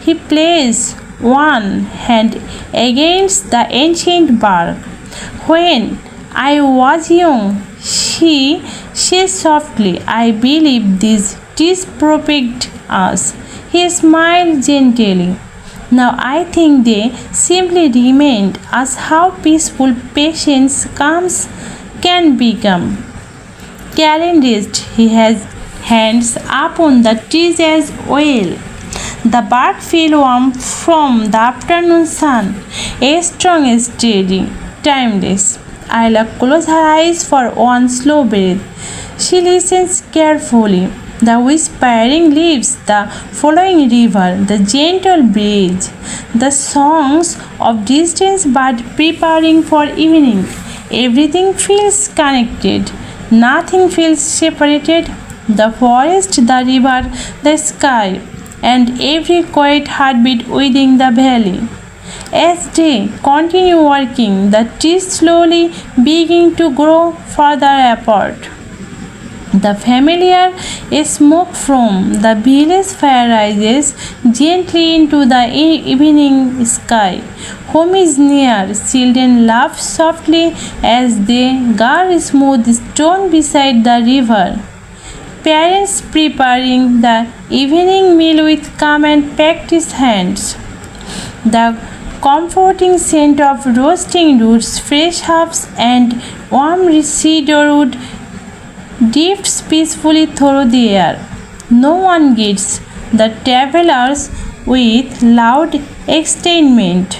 He places one hand against the ancient bark. When I was young, she says softly, I believe these trees protect us. He smiled gently. Now I think they simply remind us how peaceful patience comes can become. Callan raised his hands upon the trees as well. The bark felt warm from the afternoon sun, a strong, steady, timeless. Ayla closed her eyes for one slow breath. She listens carefully. The whispering leaves, the flowing river, the gentle breeze, the songs of distant birds preparing for evening. Everything feels connected. Nothing feels separated. The forest, the river, the sky, and every quiet heartbeat within the valley. As they continue working, the trees slowly begin to grow further apart. The familiar smoke from the village fire rises gently into the evening sky. Home is near. Children laugh softly as they guard smooth stone beside the river. Parents preparing the evening meal with calm and practiced hands. The comforting scent of roasting roots, fresh herbs, and warm cedarwood drifts peacefully through the air. No one greets the travelers with loud excitement.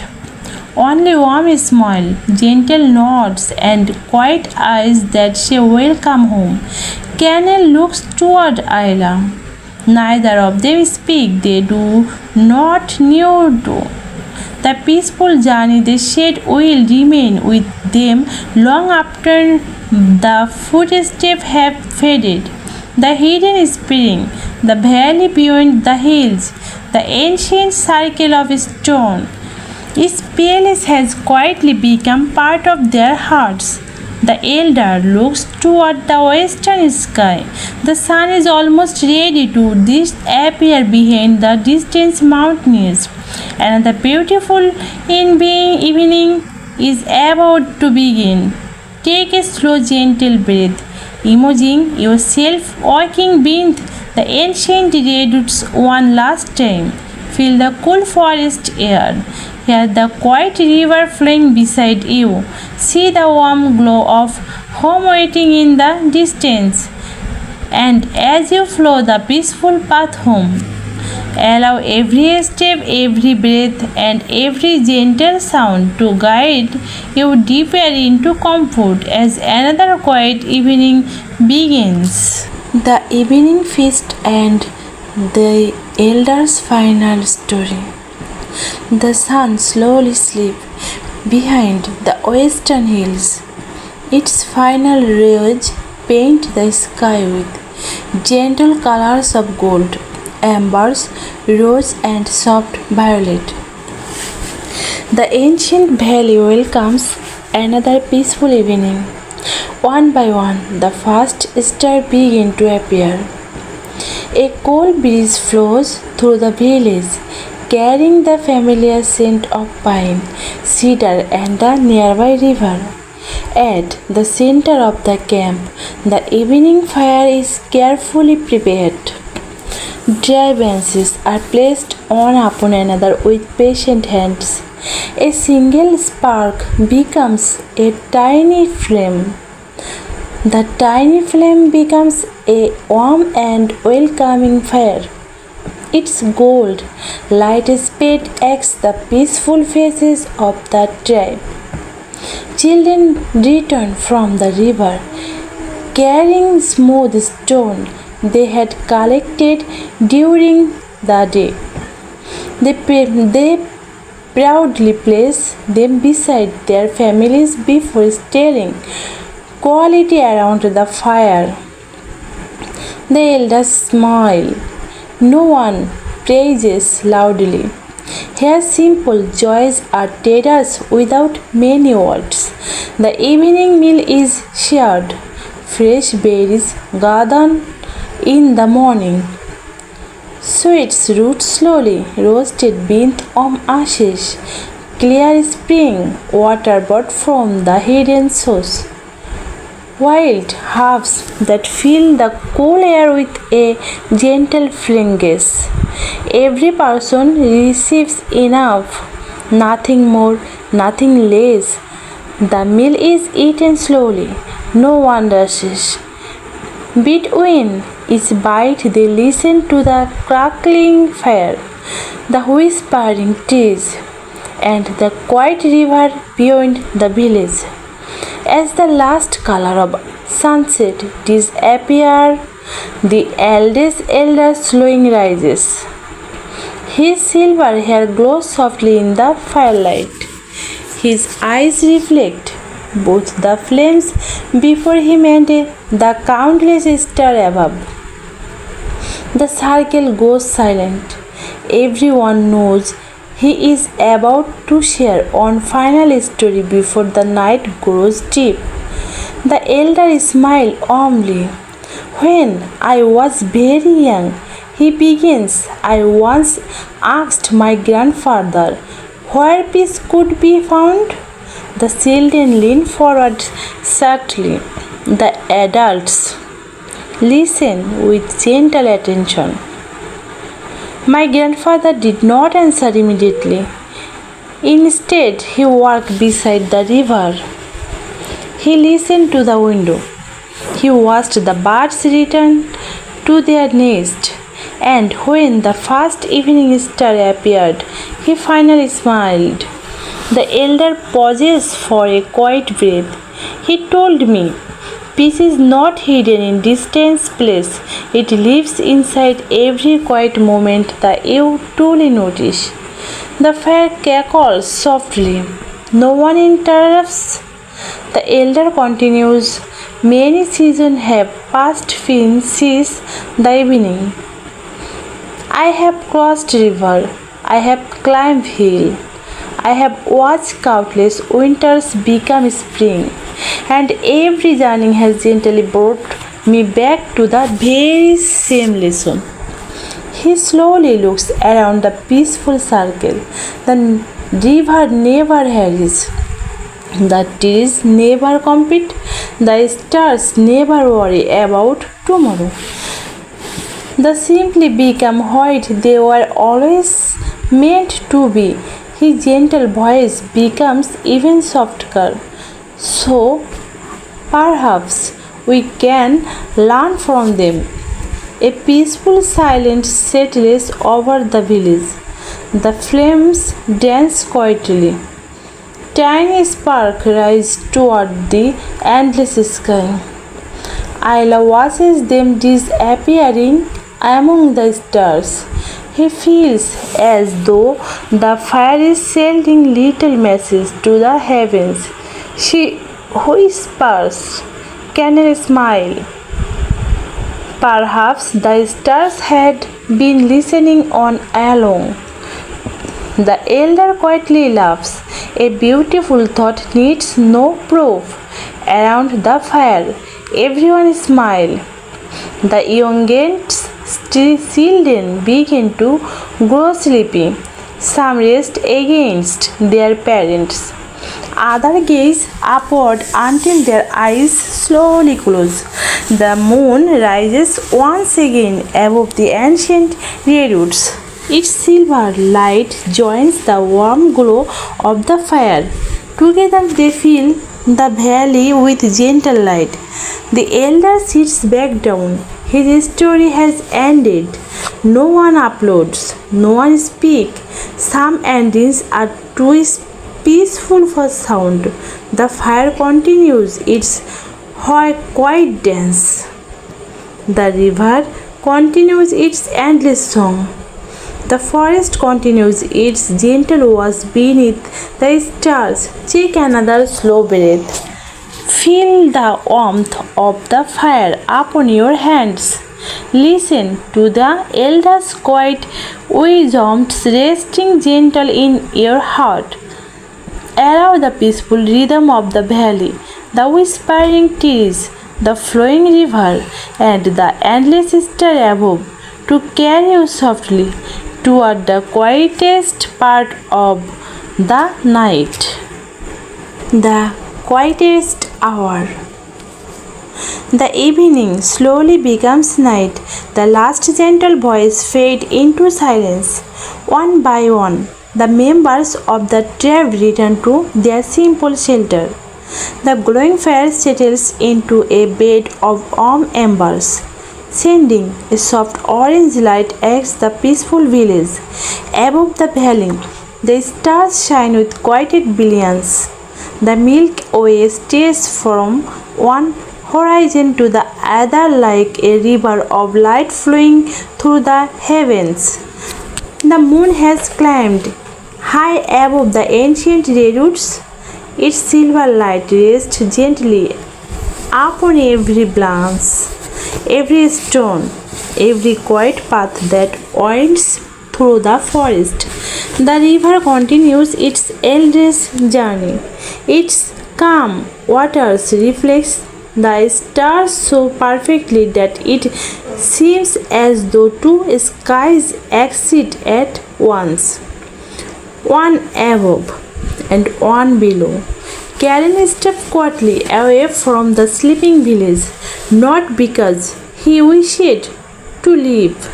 Only warm smile, gentle nods, and quiet eyes that say welcome home. Canel looks toward Ayla. Neither of them speak, they do not need to. The peaceful journey they shared will remain with them long after the footsteps have faded. The hidden spring, the valley beyond the hills, the ancient circle of stone. Its palace has quietly become part of their hearts. The elder looks toward the western sky. The sun is almost ready to disappear behind the distant mountains, and the beautiful evening is about to begin. Take a slow, gentle breath. Imagine yourself walking beneath the ancient redwoods one last time. Feel the cool forest air. Hear the quiet river flowing beside you. See the warm glow of home waiting in the distance. And as you follow the peaceful path home, Allow every step, every breath, and every gentle sound to guide you deeper into comfort as another quiet evening begins. The evening feast and the elder's final story. The sun slowly slips behind the western hills. Its final rays paint the sky with gentle colors of gold, ambers, rose, and soft violet. The ancient valley welcomes another peaceful evening. One by one, the first stars begin to appear. A cool breeze flows through the village, carrying the familiar scent of pine, cedar, and the nearby river. At the center of the camp, the evening fire is carefully prepared. Dry branches are placed one upon another with patient hands. A single spark becomes a tiny flame. The tiny flame becomes a warm and welcoming fire. Its gold light spade acts the peaceful faces of the tribe. Children return from the river, carrying smooth stone they had collected during the day. They proudly place them beside their families before stirring quality around the fire. The elders smile. No one praises loudly. Here simple joys are traders without many words. The evening meal is shared. Fresh berries gathered in the morning. Sweets root slowly, roasted beneath warm ashes. Clear spring water brought from the hidden source. Wild herbs that fill the cool air with a gentle fragrance. Every person receives enough, nothing more, nothing less. The meal is eaten slowly, no one rushes. Between each bite, they listen to the crackling fire, the whispering trees, and the quiet river beyond the village. As the last color of sunset disappears, the eldest elder slowly rises. His silver hair glows softly in the firelight. His eyes reflect both the flames before him and the countless stars above. The circle goes silent. Everyone knows he is about to share one final story before the night grows deep. The elder smiled warmly. When I was very young, he begins, I once asked my grandfather where peace could be found. The children lean forward subtly. The adults listen with gentle attention. My grandfather did not answer immediately. Instead, he walked beside the river. He listened to the window. He watched the birds return to their nest. And when the first evening star appeared, he finally smiled. The elder pauses for a quiet breath. He told me, peace is not hidden in distant place. It lives inside every quiet moment that you truly notice. The fire cackles softly. No one interrupts. The elder continues. Many seasons have passed since the evening. I have crossed river. I have climbed hill. I have watched countless winters become spring, and every journey has gently brought me back to the very same lesson. He slowly looks around the peaceful circle. The river never hurries. The trees never compete. The stars never worry about tomorrow. They simply become what they were always meant to be. His gentle voice becomes even softer. So, perhaps we can learn from them. A peaceful silence settles over the village. The flames dance quietly. Tiny sparks rise toward the endless sky. Ayla watches them disappearing among the stars. He feels as though the fire is sending little messages to the heavens. She whispers, "Can I smile?" Perhaps the stars had been listening on along. The elder quietly laughs. A beautiful thought needs no proof. Around the fire, everyone smiles. The youngest children begin to grow sleepy. Some rest against their parents. Others gaze upward until their eyes slowly close. The moon rises once again above the ancient redwoods. Its silver light joins the warm glow of the fire. Together they fill the valley with gentle light. The elder sits back down. His story has ended. No one applauds. No one speaks. Some endings are too peaceful for sound. The fire continues its quiet dance. The river continues its endless song. The forest continues its gentle wash beneath the stars. Take another slow breath. Feel the warmth of the fire upon your hands. Listen to the elder's quiet wisdoms resting gentle in your heart. Allow the peaceful rhythm of the valley, the whispering trees, the flowing river, and the endless star above to carry you softly toward the quietest part of the night. The quietest hour. The evening slowly becomes night. The last gentle voice fades into silence. One by one, the members of the tribe return to their simple shelter. The glowing fire settles into a bed of warm embers, sending a soft orange light across the peaceful village. Above the valley, the stars shine with quiet brilliance. The Milky Way stares from one horizon to the other like a river of light flowing through the heavens. The moon has climbed high above the ancient redwoods. Its silver light rests gently upon every branch, every stone, every quiet path that winds through the forest. The river continues its endless journey. Its calm waters reflect the stars so perfectly that it seems as though two skies exist at once, one above and one below. Karen stepped quietly away from the sleeping village, not because he wished to leave,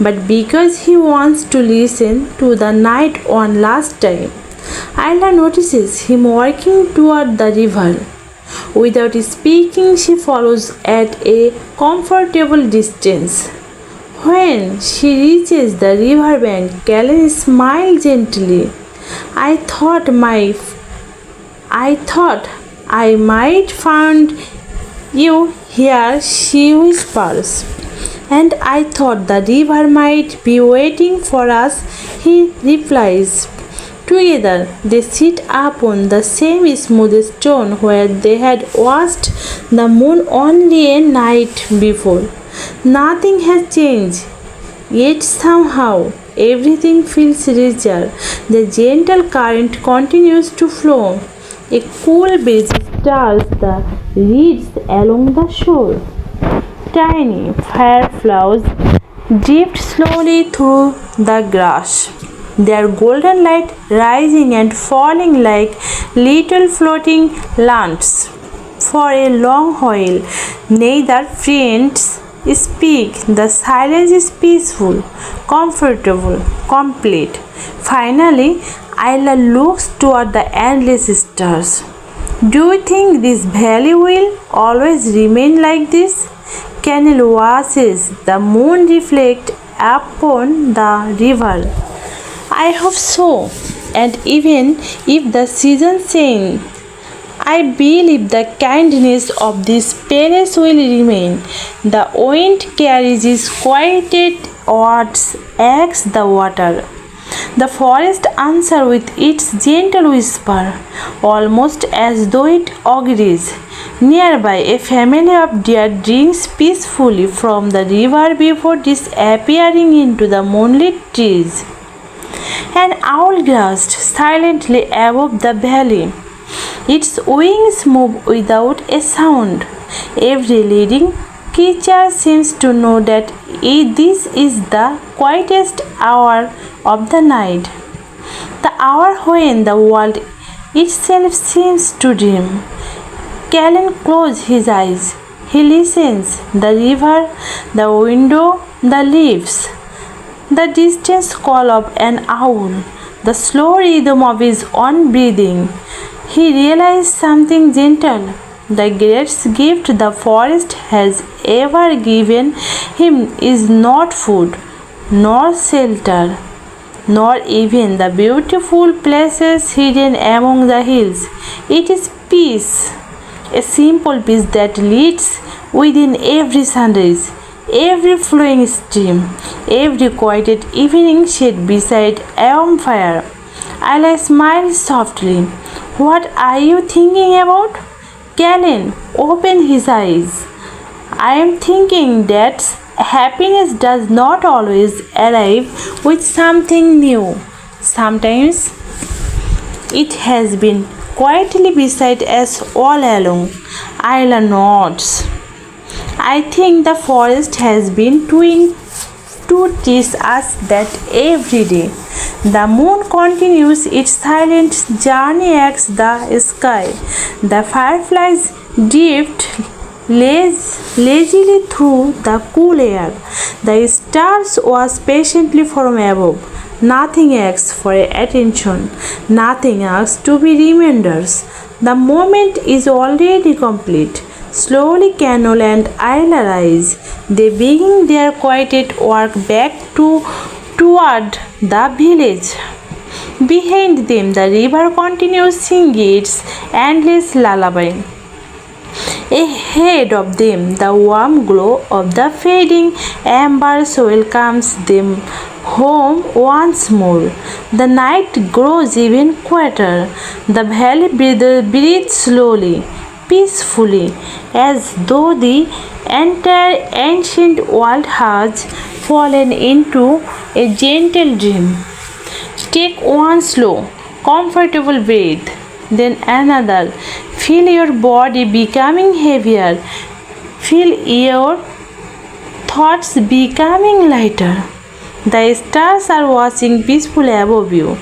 but because he wants to listen to the night one last time. Ayla notices him walking toward the river. Without speaking, she follows at a comfortable distance. When she reaches the riverbank, Kellen smiles gently. I thought I might find you here, she whispers. And I thought the river might be waiting for us, he replies. Together they sit upon the same smooth stone where they had watched the moon only a night before. Nothing has changed, yet somehow everything feels richer. The gentle current continues to flow. A cool breeze stirs the reeds along the shore. Tiny fireflies drift slowly through the grass, their golden light rising and falling like little floating lamps. For a long while, neither friends speak. The silence is peaceful, comfortable, complete. Finally, Ayla looks toward the endless stars. Do you think this valley will always remain like this? canal washes, the moon reflects upon the river. I hope so. And even if the season change, I believe the kindness of this palace will remain. The wind carries its quieted words, as the water. The forest answers with its gentle whisper, almost as though it agrees. Nearby, a family of deer drinks peacefully from the river before disappearing into the moonlit trees. An owl grazed silently above the valley. Its wings move without a sound. Every living creature seems to know that this is the quietest hour of the night, the hour when the world itself seems to dream. Callan closes his eyes. He listens. The river, the window, the leaves, the distant call of an owl, the slow rhythm of his own breathing. He realized something gentle. The greatest gift the forest has ever given him is not food, nor shelter, nor even the beautiful places hidden among the hills. It is peace, a simple peace that leads within every sunrise, every flowing stream, every quieted evening shade beside a fire. I smiled softly. What are you thinking about? Callan opened his eyes. I am thinking that happiness does not always arrive with something new. Sometimes it has been quietly beside us all along. Ayla nods. I think the forest has been doing to teach us that every day. The moon continues its silent journey across the sky. The fireflies drift lazily through the cool air. The stars watch patiently from above. Nothing asks for attention. Nothing asks to be reminders. The moment is already complete. Slowly Canol and Isla rise. They begin their quiet walk back toward the village. Behind them, the river continues singing its endless lullaby. Ahead of them, the warm glow of the fading embers welcomes them home once more. The night grows even quieter. The valley breathes slowly, peacefully, as though the entire ancient world has fallen into a gentle dream. Take one slow, comfortable breath, then another. Feel your body becoming heavier. Feel your thoughts becoming lighter. The stars are watching peacefully above you.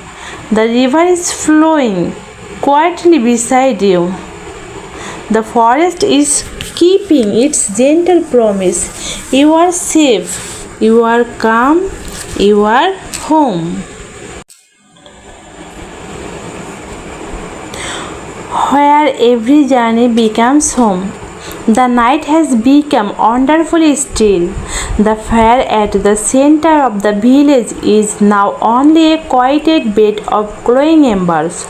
The river is flowing quietly beside you. The forest is keeping its gentle promise. You are safe. You are calm. You are home. Where every journey becomes home. The night has become wonderfully still. The fire at the center of the village is now only a quieted bed of glowing embers.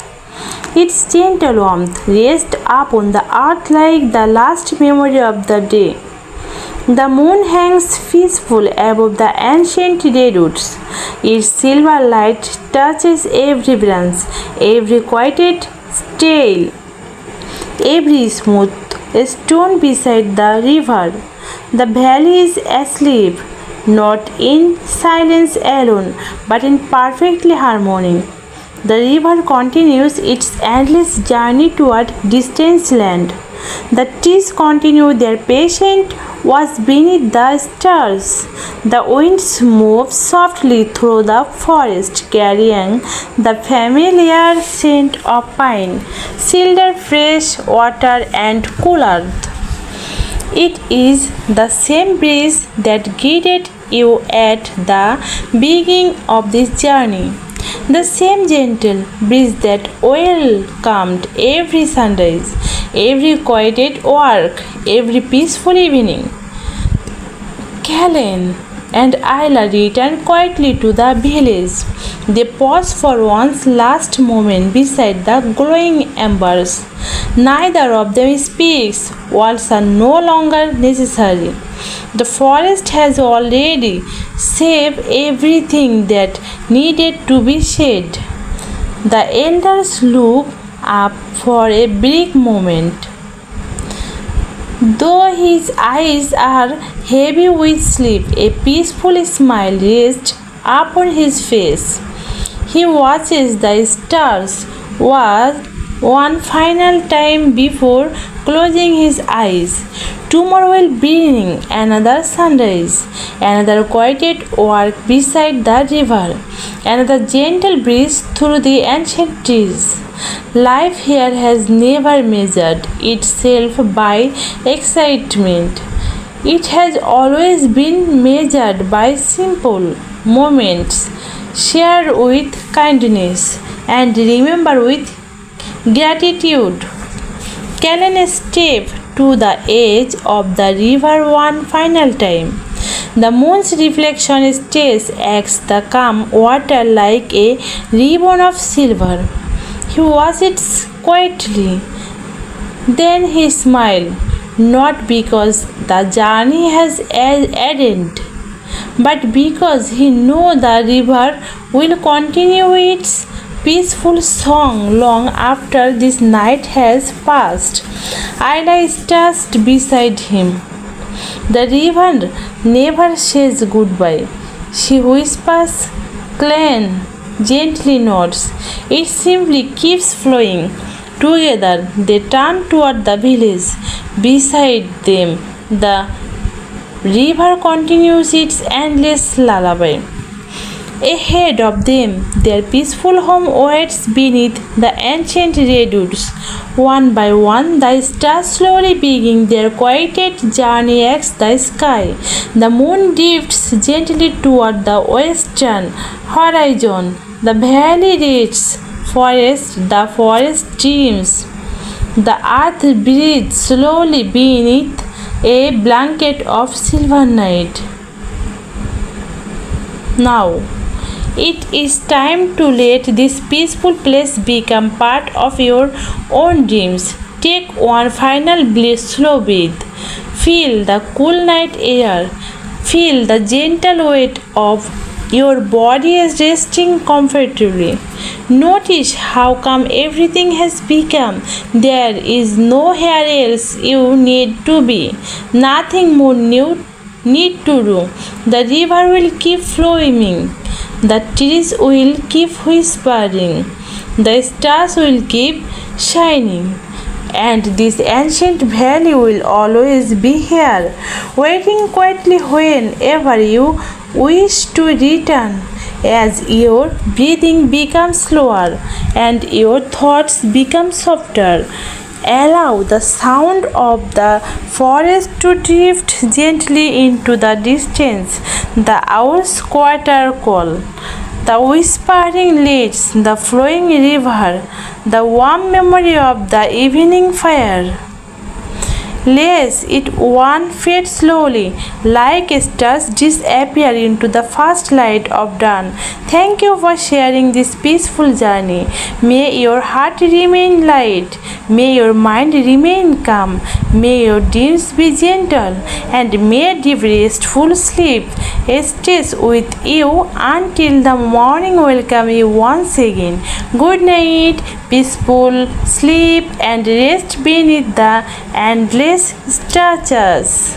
Its gentle warmth rests upon the earth like the last memory of the day. The moon hangs peaceful above the ancient redwoods. Its silver light touches every branch, every quieted trail, every smooth stone beside the river. The valley is asleep, not in silence alone, but in perfectly harmony. The river continues its endless journey toward distant land. The trees continue their patient watch beneath the stars. The winds move softly through the forest, carrying the familiar scent of pine, cedar, fresh water, and cool earth. It is the same breeze that guided you at the beginning of this journey. The same gentle breeze that welcomed every sunrise, every quieted walk, every peaceful evening. Kellen and Isla return quietly to the village. They pause for one last moment beside the glowing embers. Neither of them speaks. Words are no longer necessary. The forest has already said everything that needed to be said. The elders look up for a brief moment. Though his eyes are heavy with sleep, a peaceful smile rests upon his face. He watches the stars one final time before closing his eyes. Tomorrow will bring another sunrise, another quiet walk beside the river, another gentle breeze through the ancient trees. Life here has never measured itself by excitement. It has always been measured by simple moments shared with kindness and remembered with gratitude. Callan stepped to the edge of the river one final time. The moon's reflection stays against the calm water like a ribbon of silver. He watched it quietly. Then he smiled, not because the journey has ended, but because he knew the river will continue its peaceful song long after this night has passed. Ida stashed beside him. The river never says goodbye. She whispers, Clan gently nods. It simply keeps flowing. Together they turn toward the village. Beside them, the river continues its endless lullaby. Ahead of them, their peaceful home waits beneath the ancient redwoods. One by one, the stars slowly begin their quiet journey across the sky. The moon drifts gently toward the western horizon. The valley reaches the forest dreams. The earth breathes slowly beneath a blanket of silver night. Now, it is time to let this peaceful place become part of your own dreams. Take one final slow breath. Feel the cool night air. Feel the gentle weight of your body is resting comfortably. Notice how calm everything has become. There is nowhere else you need to be. Nothing more need to do. The river will keep flowing. The trees will keep whispering. The stars will keep shining. And this ancient valley will always be here, waiting quietly whenever you wish to return. As your breathing becomes slower and your thoughts become softer, allow the sound of the forest to drift gently into the distance. The owl's quarter call, the whispering leaves, the flowing river, the warm memory of the evening fire. Let it one fade slowly, like stars disappear into the first light of dawn. Thank you for sharing this peaceful journey. May your heart remain light. May your mind remain calm. May your dreams be gentle. And may deep restful sleep stays with you until the morning welcome you once again. Good night, peaceful sleep and rest beneath the endless stretches.